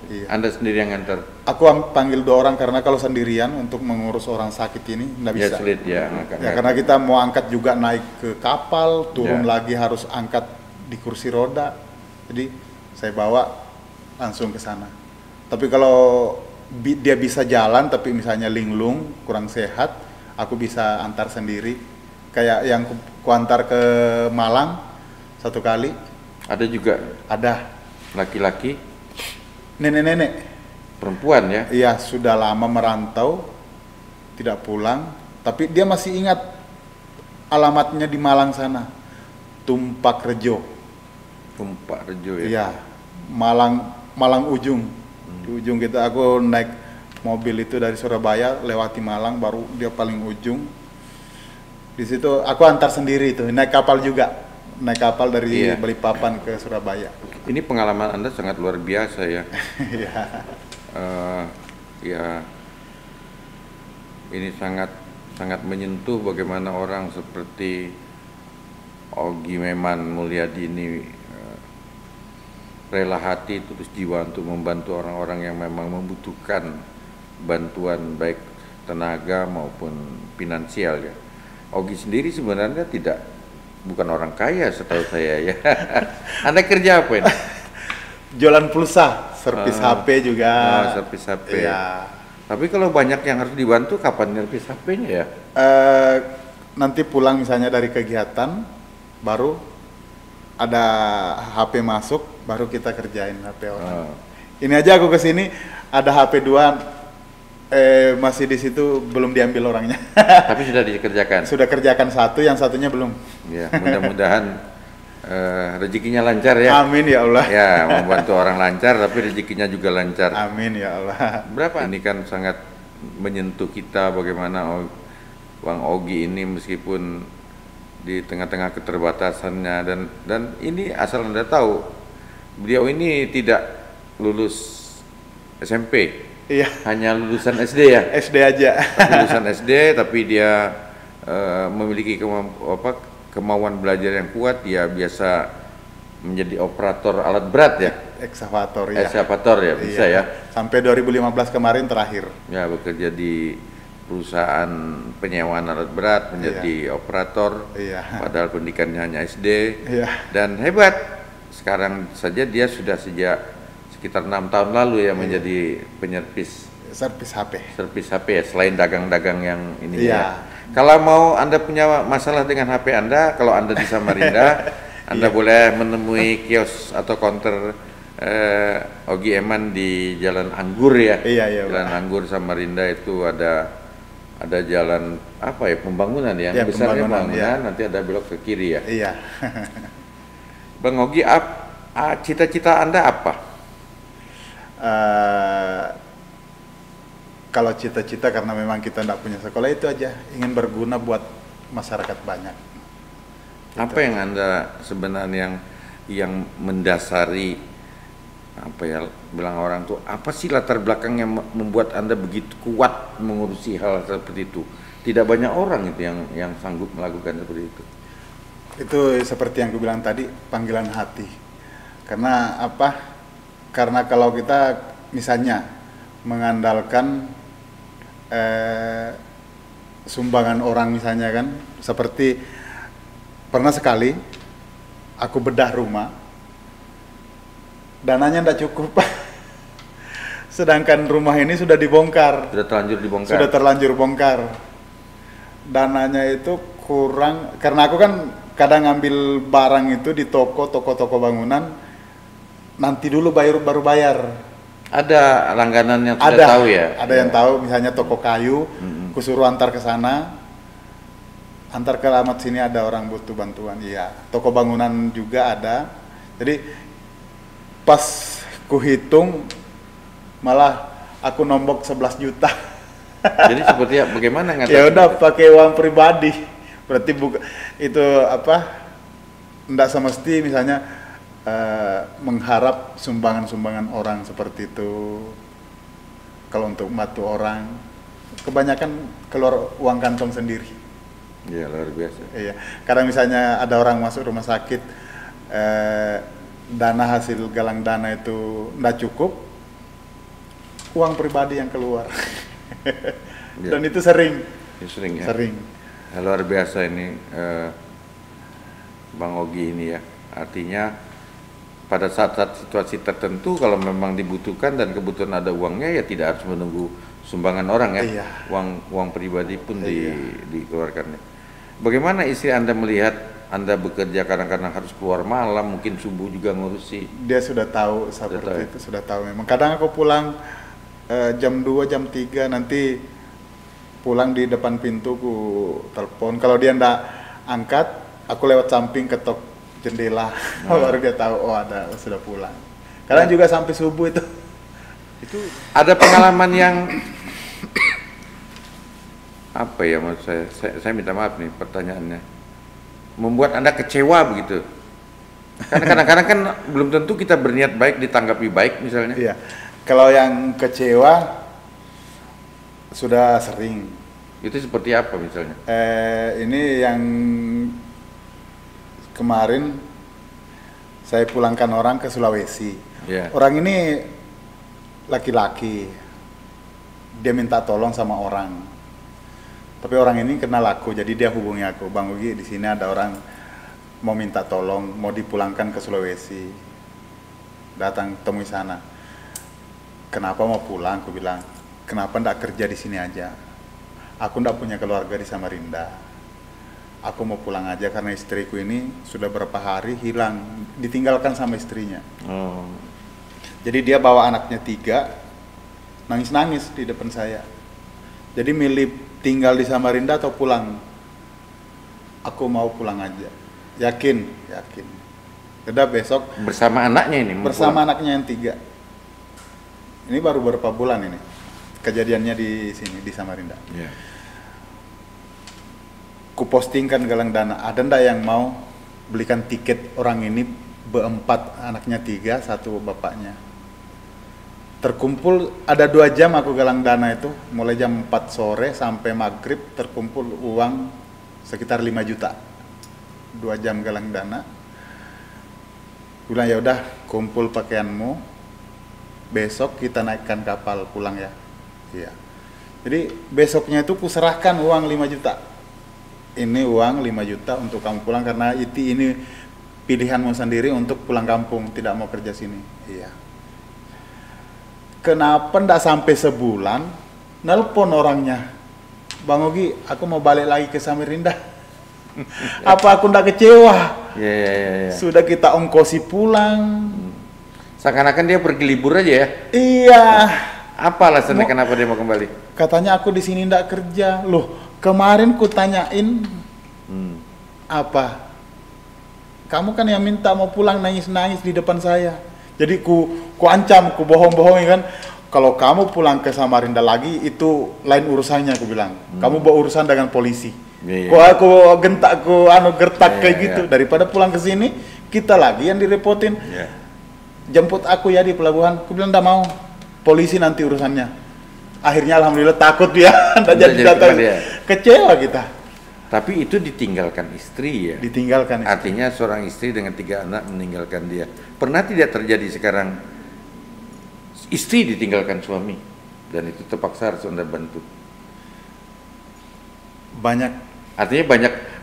Iya. Anda sendiri yang ngantar? Aku panggil 2 orang karena kalau sendirian untuk mengurus orang sakit ini nggak bisa. Ya sulit ya. Karena kita mau angkat juga naik ke kapal, turun lagi harus angkat di kursi roda. Jadi saya bawa langsung ke sana. Tapi kalau dia bisa jalan tapi misalnya linglung, kurang sehat, aku bisa antar sendiri. Kayak yang ku antar ke Malang 1 kali. Ada juga? Ada. Laki-laki? Nenek-nenek. Perempuan ya? Iya, sudah lama merantau, tidak pulang, tapi dia masih ingat alamatnya di Malang sana, Tumpak Rejo. Tumpak Rejo ya? Iya, Malang ujung. Di ujung kita, aku naik mobil itu dari Surabaya, lewati Malang, baru dia paling ujung. Di situ aku antar sendiri itu, naik kapal juga. Naik kapal dari Balikpapan ke Surabaya. Ini pengalaman Anda sangat luar biasa ya. Iya. Ya. ini sangat sangat menyentuh bagaimana orang seperti Ogi Meman Mulyadi ini rela hati tulus jiwa untuk membantu orang-orang yang memang membutuhkan bantuan baik tenaga maupun finansial ya. Ogi sendiri sebenarnya bukan orang kaya setahu saya ya. Anda kerja apa ini? Jualan pulsa, servis HP juga. Servis HP. Iya. Tapi kalau banyak yang harus dibantu, kapan servis HP-nya ya? Nanti pulang misalnya dari kegiatan, baru ada HP masuk, baru kita kerjain HP orang. Ini aja aku kesini ada HP 2, masih di situ belum diambil orangnya. Tapi sudah dikerjakan. Sudah kerjakan satu, yang satunya belum. Ya, mudah-mudahan rezekinya lancar ya. Amin ya Allah. Ya, membantu orang lancar, tapi rezekinya juga lancar. Amin ya Allah. Berapa? Ini kan sangat menyentuh kita bagaimana Bang Ogi ini meskipun di tengah-tengah keterbatasannya dan ini asal Anda tahu, beliau ini tidak lulus SMP. Iya. Hanya lulusan SD ya? SD aja. Lulusan SD, tapi dia memiliki kemauan belajar yang kuat. Dia biasa menjadi operator alat berat ya? Eksavator ya. Eksavator ya, bisa iya. ya? Sampai 2015 kemarin terakhir. Ya, bekerja di perusahaan penyewaan alat berat, menjadi operator. Iya. Padahal pendidikannya hanya SD. Iya. Dan hebat, sekarang saja dia sudah sejak sekitar 6 tahun lalu ya menjadi penyervis servis HP. Servis HP ya, selain dagang-dagang yang ini ya. Kalau mau Anda punya masalah dengan HP Anda, kalau Anda di Samarinda, Anda boleh menemui kios atau counter Ogi Eman di Jalan Anggur ya. Iya, Jalan Anggur Samarinda itu ada jalan apa ya, pembangunan yang besarnya pembangunan, nanti ada belok ke kiri ya. Iya. Bang Ogi, cita-cita Anda apa? Kalau cita-cita karena memang kita tidak punya sekolah itu aja, ingin berguna buat masyarakat banyak. Apa yang Anda sebenarnya yang mendasari apa ya, bilang orang tuh apa sih latar belakang yang membuat Anda begitu kuat mengurusi hal seperti itu? Tidak banyak orang itu yang sanggup melakukan seperti itu. Itu seperti yang aku bilang tadi, panggilan hati. Karena apa? Karena kalau kita misalnya mengandalkan sumbangan orang misalnya kan, seperti pernah sekali aku bedah rumah, dananya tidak cukup. Sedangkan rumah ini sudah dibongkar. Sudah terlanjur dibongkar. Sudah terlanjur bongkar. Dananya itu kurang, karena aku kan kadang ngambil barang itu di toko-toko bangunan. Nanti dulu baru bayar. Ada langganan yang sudah tahu ya? Ada yang tahu, misalnya toko kayu, kusuruh antar ke sana, antar ke alamat sini ada orang butuh bantuan. Iya, toko bangunan juga ada. Jadi pas kuhitung malah aku nombok 11 juta. Jadi seperti bagaimana nggak? Ya udah pakai uang pribadi. Berarti itu apa? Enggak semesti misalnya mengharap sumbangan-sumbangan orang seperti itu. Kalau untuk bantu orang, kebanyakan keluar uang kantong sendiri. Iya, luar biasa. Iya, karena misalnya ada orang masuk rumah sakit, dana hasil galang dana itu nggak cukup, uang pribadi yang keluar. Ya. Dan itu sering. Ya, sering ya. Sering. Ya, luar biasa ini Bang Ogi ini ya. Artinya pada saat-saat situasi tertentu kalau memang dibutuhkan dan kebutuhan ada uangnya, ya tidak harus menunggu sumbangan orang ya. Iya. Uang pribadi pun dikeluarkannya. Bagaimana istri Anda melihat Anda bekerja kadang-kadang harus keluar malam, mungkin subuh juga ngurusi? Dia sudah tahu seperti itu, sudah tahu memang. Kadang aku pulang jam 2, jam 3, nanti pulang di depan pintu ku telepon. Kalau dia ndak angkat, aku lewat samping ketok jendela, baru dia tahu sudah pulang. Kadang juga sampai subuh itu. Itu ada pengalaman yang apa ya, maksud saya minta maaf nih pertanyaannya, membuat Anda kecewa begitu? Karena kadang-kadang kan belum tentu kita berniat baik ditanggapi baik misalnya. Iya. Kalau yang kecewa sudah sering. Itu seperti apa misalnya? Ini yang kemarin saya pulangkan orang ke Sulawesi. Ya. Orang ini laki-laki, dia minta tolong sama orang. Tapi orang ini kenal aku, jadi dia hubungi aku, Bang Ugi, di sini ada orang mau minta tolong, mau dipulangkan ke Sulawesi. Datang temui sana. Kenapa mau pulang? Aku bilang, kenapa ndak kerja di sini aja? Aku ndak punya keluarga di Samarinda. Aku mau pulang aja karena istriku ini sudah berapa hari hilang, ditinggalkan sama istrinya. Oh. Jadi dia bawa anaknya 3, nangis-nangis di depan saya. Jadi milih tinggal di Samarinda atau pulang? Aku mau pulang aja. Yakin? Yakin. Udah besok Bersama anaknya ini? bersama anaknya yang 3. Ini baru beberapa bulan ini. Kejadiannya di sini, di Samarinda. Ya. Ku postingkan galang dana, ada ndak yang mau belikan tiket orang ini berempat, anaknya 3, 1 bapaknya. Terkumpul ada 2 jam aku galang dana itu, mulai jam 4 sore sampai maghrib terkumpul uang sekitar 5 juta. 2 jam galang dana. Bilang ya udah, kumpul pakaianmu, besok kita naikkan kapal pulang ya. Iya. Jadi besoknya itu kuserahkan uang 5 juta. Ini uang 5 juta untuk kamu pulang karena ini pilihanmu sendiri untuk pulang kampung, tidak mau kerja sini. Iya. Kenapa ndak sampai sebulan nelpon orangnya, Bang Ogi, aku mau balik lagi ke Samarinda. Apa aku ndak kecewa? Ya. Sudah kita ongkosi pulang. Seakan-akan dia pergi libur aja ya? Iya. Apa alasannya kenapa dia mau kembali? Katanya aku di sini ndak kerja. Loh, kemarin ku tanyain apa? Kamu kan yang minta mau pulang nangis-nangis di depan saya. Jadi ku ancam, ku bohong-bohongin kan. Kalau kamu pulang ke Samarinda lagi itu lain urusannya, aku bilang. Kamu bawa urusan dengan polisi. Aku gentak, gertak kayak gitu. Daripada pulang ke sini, kita lagi yang direpotin. Jemput aku ya di pelabuhan. Aku bilang ndak mau. Polisi nanti urusannya. Akhirnya alhamdulillah takut dia, ndak jadi datang. Kecewa kita. Tapi itu ditinggalkan istri ya? Ditinggalkan istri. Artinya seorang istri dengan 3 anak meninggalkan dia. Pernah tidak terjadi sekarang istri ditinggalkan suami dan itu terpaksa harus Anda bantu? Banyak. Artinya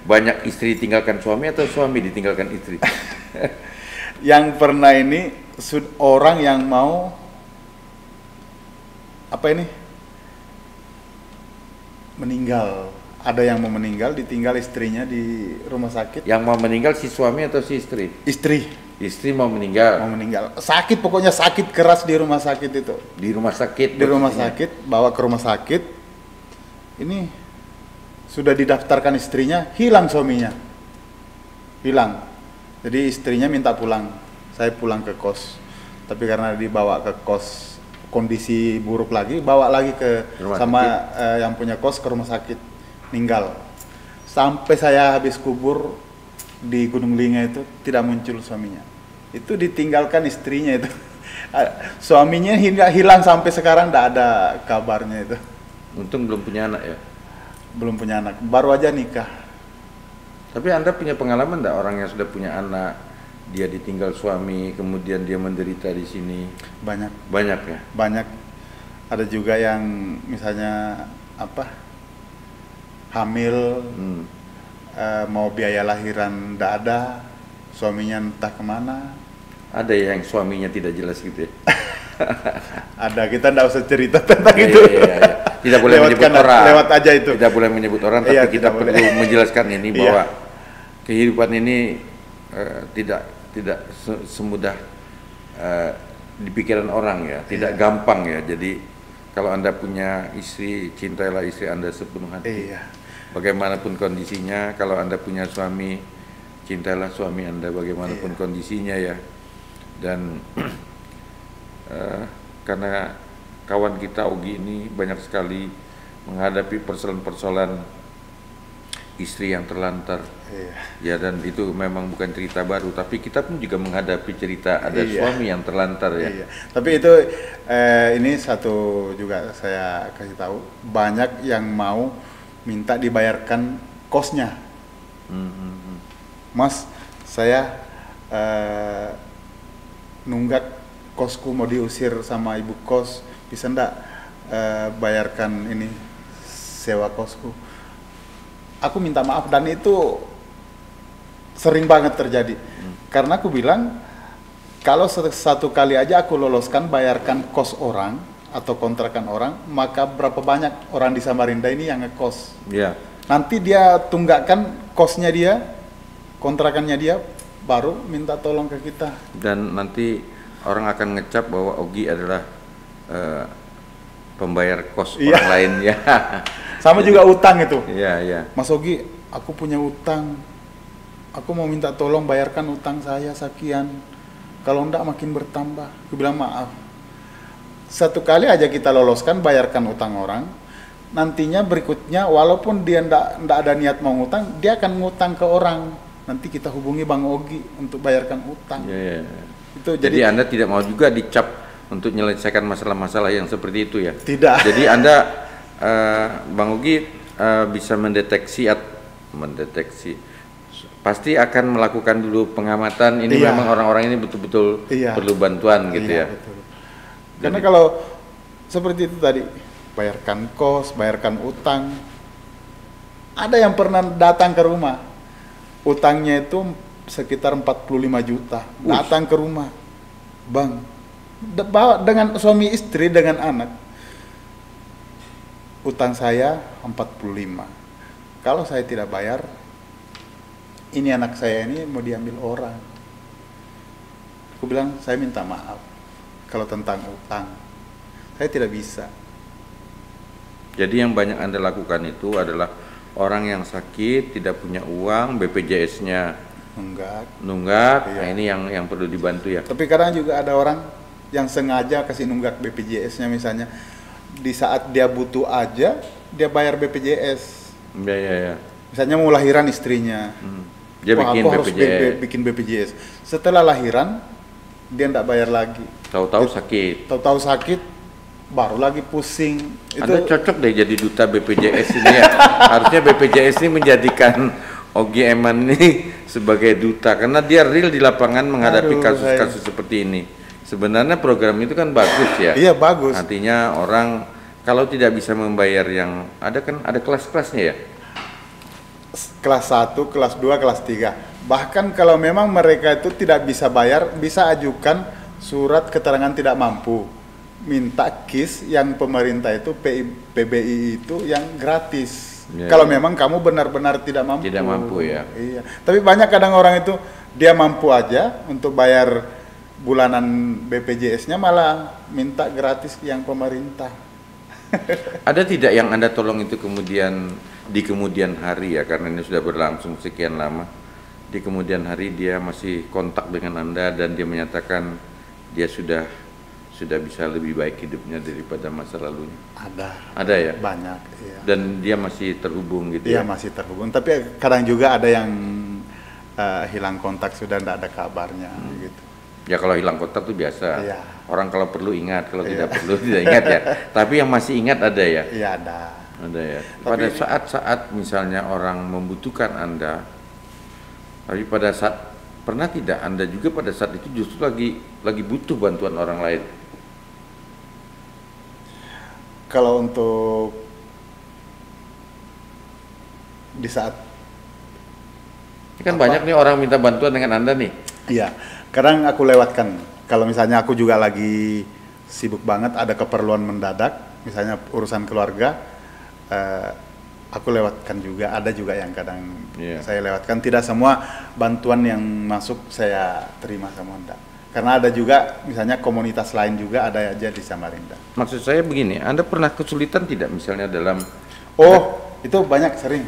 banyak istri ditinggalkan suami atau suami ditinggalkan istri? Yang pernah ini orang yang mau meninggal. Ada yang mau meninggal, ditinggal istrinya di rumah sakit. Yang mau meninggal si suami atau si istri? Istri mau meninggal. Sakit, pokoknya sakit keras di rumah sakit itu. Di rumah sakit? Di rumah sakit, bawa ke rumah sakit. Ini sudah didaftarkan istrinya, hilang suaminya. Hilang. Jadi istrinya minta pulang. Saya pulang ke kos. Tapi karena dibawa ke kos kondisi buruk lagi, bawa lagi ke sama yang punya kos ke rumah sakit. Meninggal. Sampai saya habis kubur di Gunung Lingga itu tidak muncul suaminya. Itu ditinggalkan istrinya itu. Suaminya hilang sampai sekarang tidak ada kabarnya itu. Untung belum punya anak ya? Belum punya anak, baru aja nikah. Tapi Anda punya pengalaman enggak orang yang sudah punya anak, dia ditinggal suami, kemudian dia menderita di sini? Banyak. Banyak ya? Banyak. Ada juga yang misalnya hamil, mau biaya lahiran ndak ada, suaminya entah kemana. Ada yang suaminya tidak jelas gitu ya? Ada, kita ndak usah cerita tentang itu. Iya. Tidak boleh menyebut orang. Lewat aja itu. Tidak boleh menyebut orang, tapi kita perlu menjelaskan ini bahwa kehidupan ini tidak semudah di pikiran orang ya, tidak gampang ya. Jadi kalau Anda punya istri, cintailah istri Anda sepenuh hati. Bagaimanapun kondisinya. Kalau Anda punya suami, cintailah suami Anda bagaimanapun kondisinya ya. Dan karena kawan kita Ogi ini banyak sekali menghadapi persoalan-persoalan istri yang terlantar. Ya, dan itu memang bukan cerita baru, tapi kita pun juga menghadapi cerita ada suami yang terlantar ya. Tapi itu ini satu juga saya kasih tahu, banyak yang mau minta dibayarkan kosnya. Hmm. Mas, saya nunggak kosku mau diusir sama ibu kos, bisa ndak bayarkan ini sewa kosku. Aku minta maaf, dan itu sering banget terjadi. Karena aku bilang, kalau satu kali aja aku loloskan bayarkan kos orang atau kontrakan orang, maka berapa banyak orang di Samarinda ini yang ngekos. Ya. Nanti dia tunggakkan kosnya dia, kontrakannya dia, baru minta tolong ke kita. Dan nanti orang akan ngecap bahwa Ogi adalah pembayar kos Iya. orang lain ya. Sama juga utang itu. Iya, iya. Mas Ogi, aku punya utang. Aku mau minta tolong bayarkan utang saya sekian. Kalau enggak makin bertambah. Aku bilang maaf. Satu kali aja kita loloskan bayarkan utang orang. Nantinya berikutnya walaupun dia enggak ada niat mau ngutang, dia akan ngutang ke orang. Nanti kita hubungi Bang Ogi untuk bayarkan utang. Iya, iya. Itu Jadi Anda tidak mau juga dicap untuk menyelesaikan masalah-masalah yang seperti itu ya? Tidak. Jadi Anda, Bang Ogi bisa mendeteksi, pasti akan melakukan dulu pengamatan, ini Iya. memang orang-orang ini betul-betul Iya. perlu bantuan gitu Iya, ya? betul. Karena kalau seperti itu tadi, bayarkan kos, bayarkan utang. Ada yang pernah datang ke rumah, utangnya itu sekitar 45 juta. Datang ke rumah, Bang, bawa dengan suami istri, dengan anak. Utang saya 45. Kalau saya tidak bayar, ini anak saya ini mau diambil orang. Aku bilang, saya minta maaf. Kalau tentang utang, saya tidak bisa. Jadi yang banyak Anda lakukan itu adalah orang yang sakit, tidak punya uang, BPJS-nya nunggak, Iya. nah ini yang perlu dibantu ya? Tapi kadang juga ada orang yang sengaja kasih nunggak BPJS-nya, misalnya di saat dia butuh aja, dia bayar BPJS. Iya, iya, iya. Misalnya mau lahiran istrinya, Dia wah, bikin aku harus BPJS, bikin BPJS. Setelah lahiran, dia nggak bayar lagi. tahu-tahu sakit. Tahu-tahu sakit, baru lagi pusing. Anda cocok deh jadi duta BPJS ini ya. Harusnya BPJS ini menjadikan Ogi Eman ini sebagai duta, karena dia real di lapangan menghadapi Aduh, kasus-kasus seperti ini. Sebenarnya program itu kan bagus ya. Iya, bagus. Artinya orang kalau tidak bisa membayar yang ada, kan ada kelas-kelasnya ya. Kelas 1, kelas 2, kelas 3. Bahkan kalau memang mereka itu tidak bisa bayar, bisa ajukan surat keterangan tidak mampu. Minta KIS yang pemerintah itu, PBI itu yang gratis. Ya, kalau ya. memang kamu benar-benar tidak mampu. Tidak mampu ya. Iya. Tapi banyak kadang orang itu dia mampu aja untuk bayar bulanan BPJS-nya, malah minta gratis yang pemerintah. Ada tidak yang Anda tolong itu kemudian di kemudian hari ya, karena ini sudah berlangsung sekian lama, di kemudian hari dia masih kontak dengan Anda dan dia menyatakan dia sudah bisa lebih baik hidupnya daripada masa lalunya? Ada ya? Banyak, iya. Dan dia masih terhubung gitu Iya, ya? masih terhubung. Tapi kadang juga ada yang hilang kontak, sudah tidak ada kabarnya gitu. Ya kalau hilang kontak tuh biasa. Iya. Orang kalau perlu ingat, kalau Iya. tidak perlu tidak ingat ya. Tapi yang masih ingat ada ya? Iya, ada. Ada ya. Tapi- Pada saat-saat misalnya orang membutuhkan Anda, tapi pada saat pernah tidak Anda juga pada saat itu justru lagi butuh bantuan orang lain? Kalau untuk di saat, Ini kan Apa? banyak nih orang minta bantuan dengan Anda nih. iya, kadang aku lewatkan. Kalau misalnya aku juga lagi sibuk banget, ada keperluan mendadak, misalnya urusan keluarga, aku lewatkan juga. Ada juga yang kadang Iya. saya lewatkan. Tidak semua bantuan yang masuk saya terima sama Anda. Karena ada juga, misalnya komunitas lain juga ada aja di Samarinda. Maksud saya begini, Anda pernah kesulitan tidak misalnya dalam Itu banyak, sering.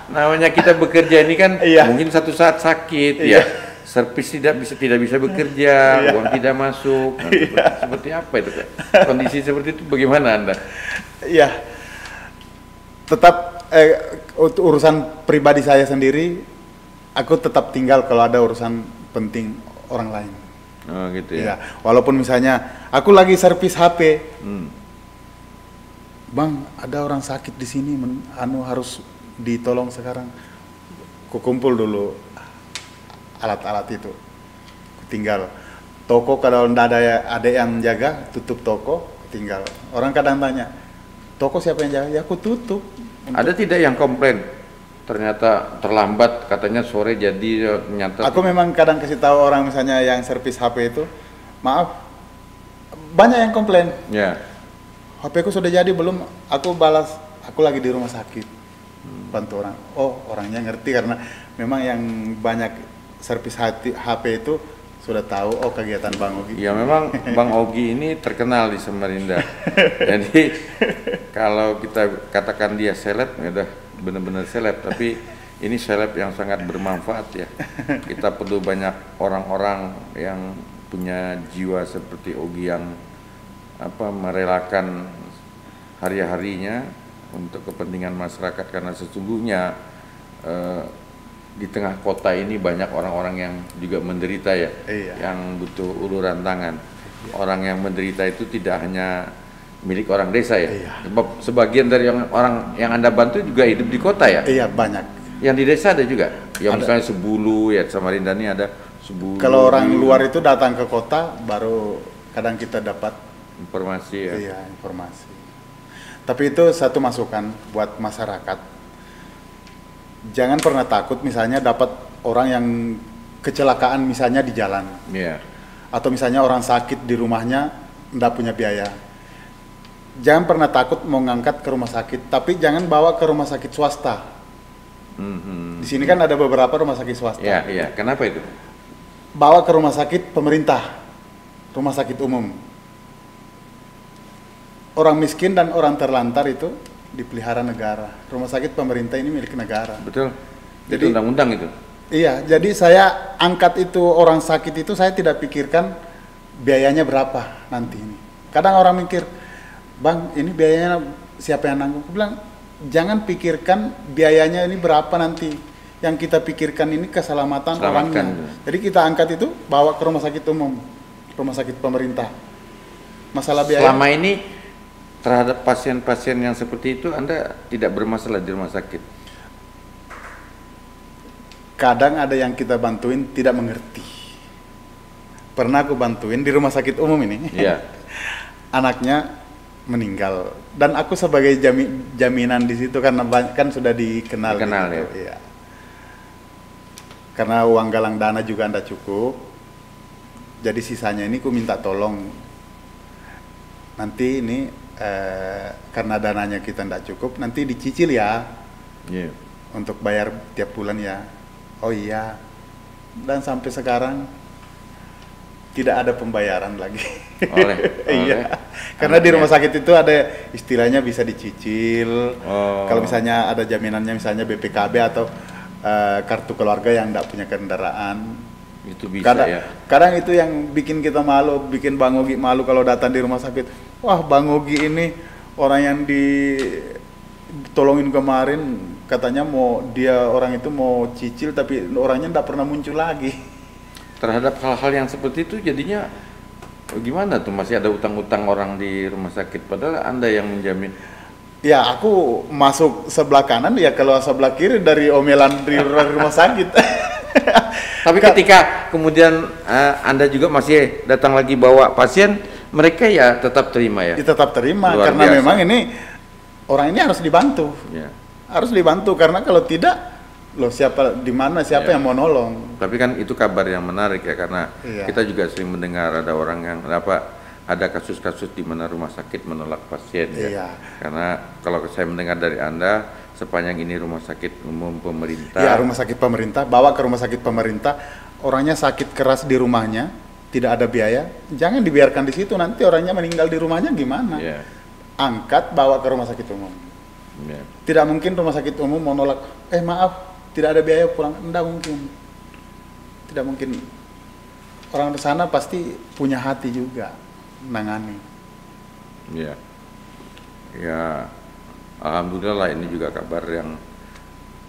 namanya kita bekerja ini kan Iya. mungkin satu saat sakit Iya. ya, servis tidak bisa bekerja, Iya. uang tidak masuk. Nah, seperti apa itu Kak? Kondisi seperti itu bagaimana Anda? Iya, tetap untuk urusan pribadi saya sendiri, aku tetap tinggal kalau ada urusan penting orang lain. Oh gitu Iya, ya. walaupun misalnya aku lagi servis HP, Hmm. Bang, ada orang sakit di sini, harus ditolong sekarang. Kukumpul dulu alat-alat itu, tinggal toko kalau ndak ada yang jaga, tutup toko, tinggal. Orang kadang tanya, toko siapa yang jaga? Ya aku tutup. Ada tidak yang komplain? Ternyata terlambat, katanya sore jadi, ternyata. Aku memang kadang kasih tahu orang misalnya yang servis HP itu, maaf, banyak yang komplain. Ya. HP ku sudah jadi belum? Aku balas, aku lagi di rumah sakit. Bantu orang. Oh, orangnya ngerti karena memang yang banyak servis HP itu sudah tahu, oh kegiatan Bang Ogi. Ya memang Bang Ogi ini terkenal di Samarinda. Jadi kalau kita katakan dia seleb, ya udah benar-benar seleb. Tapi ini seleb yang sangat bermanfaat ya. Kita perlu banyak orang-orang yang punya jiwa seperti Ogi yang merelakan hari-harinya untuk kepentingan masyarakat, karena sesungguhnya di tengah kota ini banyak orang-orang yang juga menderita ya, yang butuh uluran tangan. Orang yang menderita itu tidak hanya milik orang desa ya, sebagian dari orang yang Anda bantu juga hidup di kota ya. Iya, banyak. Yang di desa ada juga, yang misalnya Sebulu ya, Samarinda ini ada Sebulu. Kalau orang luar itu datang ke kota, baru kadang kita dapat informasi ya. Iya, informasi. Tapi itu satu masukan buat masyarakat. Jangan pernah takut misalnya dapat orang yang kecelakaan misalnya di jalan. Iya. Atau misalnya orang sakit di rumahnya enggak punya biaya. Jangan pernah takut mau ngangkat ke rumah sakit, tapi jangan bawa ke rumah sakit swasta. Di sini kan ada beberapa rumah sakit swasta. Iya, iya. Kenapa itu? Bawa ke rumah sakit pemerintah, rumah sakit umum. Orang miskin dan orang terlantar itu dipelihara negara. Rumah sakit pemerintah ini milik negara. Betul. Jadi itu undang-undang itu. Iya, jadi saya angkat itu orang sakit itu, saya tidak pikirkan biayanya berapa nanti ini. Kadang orang mikir, Bang, ini biayanya siapa yang nanggung? Aku bilang, jangan pikirkan biayanya ini berapa nanti. Yang kita pikirkan ini keselamatan orangnya. Jadi kita angkat itu, bawa ke rumah sakit umum, rumah sakit pemerintah. Masalah biaya. Selama ini terhadap pasien-pasien yang seperti itu Anda tidak bermasalah di rumah sakit? Kadang ada yang kita bantuin tidak mengerti. Pernah aku bantuin di rumah sakit umum ini. Iya. Anaknya meninggal dan aku sebagai jaminan di situ karena kan sudah dikenal gitu. Ya. Iya. Karena uang galang dana juga anda cukup. Jadi sisanya ini aku minta tolong. Nanti ini karena dananya kita tidak cukup, nanti dicicil ya. Yeah. Untuk bayar tiap bulan ya. Oh iya. Dan sampai sekarang tidak ada pembayaran lagi. Iya. Karena di rumah sakit itu ada istilahnya bisa dicicil. Kalau misalnya ada jaminannya, misalnya BPKB atau kartu keluarga yang tidak punya kendaraan. Itu bisa ya. Kadang itu yang bikin kita malu, bikin Bang Ogi malu kalau datang di rumah sakit. Wah, Bang Ogi ini orang yang ditolongin kemarin, katanya orang itu mau cicil tapi orangnya tidak pernah muncul lagi. Terhadap hal-hal yang seperti itu jadinya gimana tuh, masih ada utang-utang orang di rumah sakit padahal Anda yang menjamin? Ya, aku masuk sebelah kanan, ya kalau sebelah kiri dari omelan di rumah sakit. Tapi ketika kemudian Anda juga masih datang lagi bawa pasien, mereka ya tetap terima ya? Tetap terima. Luar karena biasa. Memang ini orang ini harus dibantu. Ya. Harus dibantu karena kalau tidak, loh siapa yang mau nolong? Tapi kan itu kabar yang menarik ya, karena kita juga sering mendengar ada orang yang ada kasus-kasus di mana rumah sakit menolak pasien ya. Karena kalau saya mendengar dari Anda, sepanjang ini rumah sakit umum pemerintah. Ya, rumah sakit pemerintah, bawa ke rumah sakit pemerintah, orangnya sakit keras di rumahnya, tidak ada biaya, jangan dibiarkan di situ, nanti orangnya meninggal di rumahnya gimana? Angkat, bawa ke rumah sakit umum. Tidak mungkin rumah sakit umum mau nolak, maaf, tidak ada biaya pulang, tidak mungkin. Tidak mungkin. Orang di sana pasti punya hati juga menangani. Ya, alhamdulillah ini juga kabar yang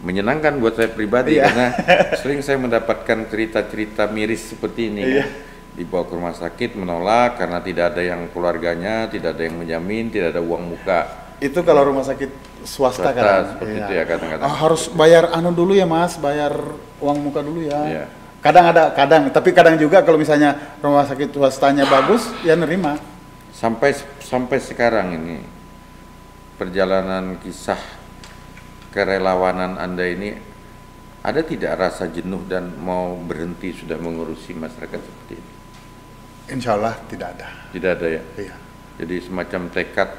menyenangkan buat saya pribadi karena sering saya mendapatkan cerita-cerita miris seperti ini kan. Dibawa ke rumah sakit menolak karena tidak ada yang keluarganya, tidak ada yang menjamin, tidak ada uang muka Itu kalau rumah sakit swasta kan. seperti itu ya kadang-kadang. Harus bayar dulu ya Mas, bayar uang muka dulu ya. Iya. Tapi kadang juga kalau misalnya rumah sakit swastanya bagus, ya nerima. Sampai sekarang ini perjalanan kisah kerelawanan Anda ini ada tidak rasa jenuh dan mau berhenti sudah mengurusi masyarakat seperti ini? Insya Allah tidak ada. Tidak ada ya? Iya. Jadi semacam tekad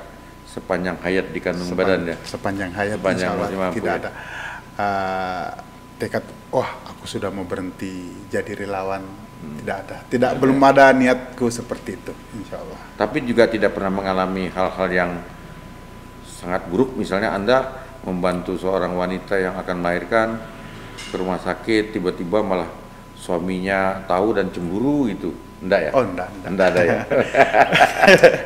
sepanjang hayat di kandung badan ya? Sepanjang hayat Sepanjang insya Allah masih mampu, tidak ya? ada. Tekad, aku sudah mau berhenti jadi relawan. Tidak ada. Belum ada niatku seperti itu, insya Allah. Tapi juga tidak pernah mengalami hal-hal yang sangat buruk, misalnya Anda membantu seorang wanita yang akan melahirkan ke rumah sakit, tiba-tiba malah suaminya tahu dan cemburu gitu. Enggak ya? Oh, enggak. Enggak ada ya?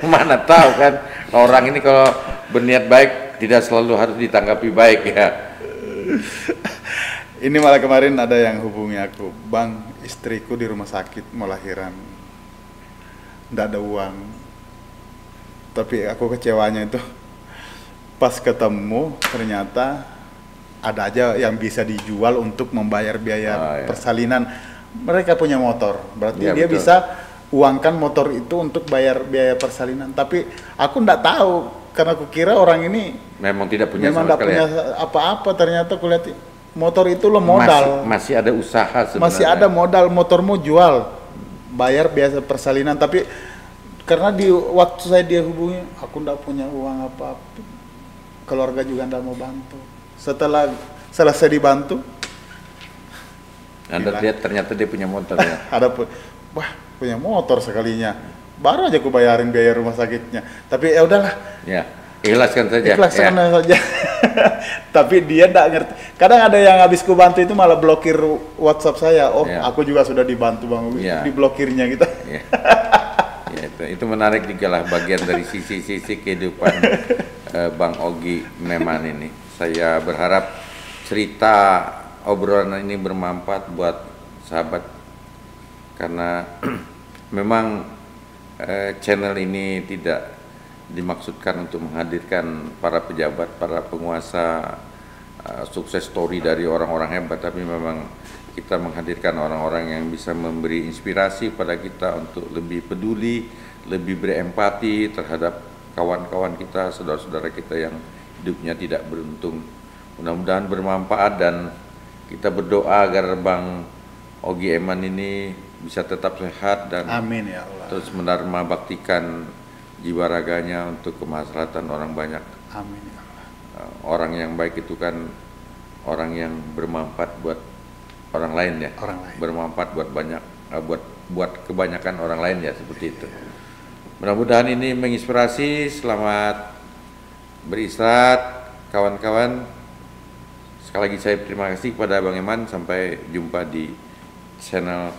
Mana tahu kan, orang ini kalau berniat baik tidak selalu harus ditanggapi baik ya. Ini malah kemarin ada yang hubungi aku, Bang, istriku di rumah sakit mau lahiran, nggak ada uang. Tapi aku kecewanya itu, pas ketemu ternyata ada aja yang bisa dijual untuk membayar biaya persalinan. Mereka punya motor, berarti dia betul. bisa uangkan motor itu untuk bayar biaya persalinan. Tapi aku nggak tahu, karena aku kira orang ini Memang tidak punya memang sama nggak sekali punya ya? apa-apa. Ternyata aku lihat motor itu lo modal. Masih ada usaha sebenarnya. Masih ada modal, motormu jual, bayar biasa persalinan. Tapi karena waktu saya dia hubungi, aku nggak punya uang apa-apa, keluarga juga nggak mau bantu. Setelah selesai dibantu, Anda lihat ternyata dia punya motor ya. punya motor sekalinya, baru aja aku bayarin biaya rumah sakitnya. Tapi ya udahlah. Ya, ikhlaskan saja. Ikhlaskan saja. Tapi dia nggak ngerti. Kadang ada yang habis ku bantu itu malah blokir WhatsApp saya. Aku juga sudah dibantu Bang Ogi, diblokirnya gitu. Ya. Itu menarik juga lah, bagian dari sisi-sisi kehidupan Bang Ogi Meman ini. Saya berharap cerita obrolan ini bermanfaat buat sahabat, karena memang channel ini tidak dimaksudkan untuk menghadirkan para pejabat, para penguasa, sukses story dari orang-orang hebat, tapi memang kita menghadirkan orang-orang yang bisa memberi inspirasi pada kita untuk lebih peduli, lebih berempati terhadap kawan-kawan kita, saudara-saudara kita yang hidupnya tidak beruntung. Mudah-mudahan bermanfaat dan kita berdoa agar Bang Ogi Eman ini bisa tetap sehat dan amin ya Allah. Terus mendarma baktikan jiwa raganya untuk kemaslahatan orang banyak. Amin ya Allah. Orang yang baik itu kan orang yang bermanfaat buat orang lain ya. Orang lain. Bermanfaat buat banyak, buat kebanyakan orang lain ya, seperti itu. Mudah-mudahan ini menginspirasi. Selamat beristirahat kawan-kawan. Sekali lagi saya terima kasih kepada Bang Eman. Sampai jumpa di channel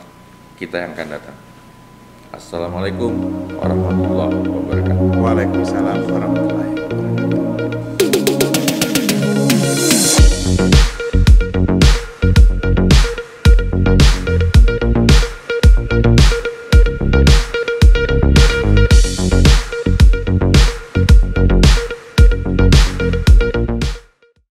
kita yang akan datang. Assalamualaikum warahmatullahi wabarakatuh.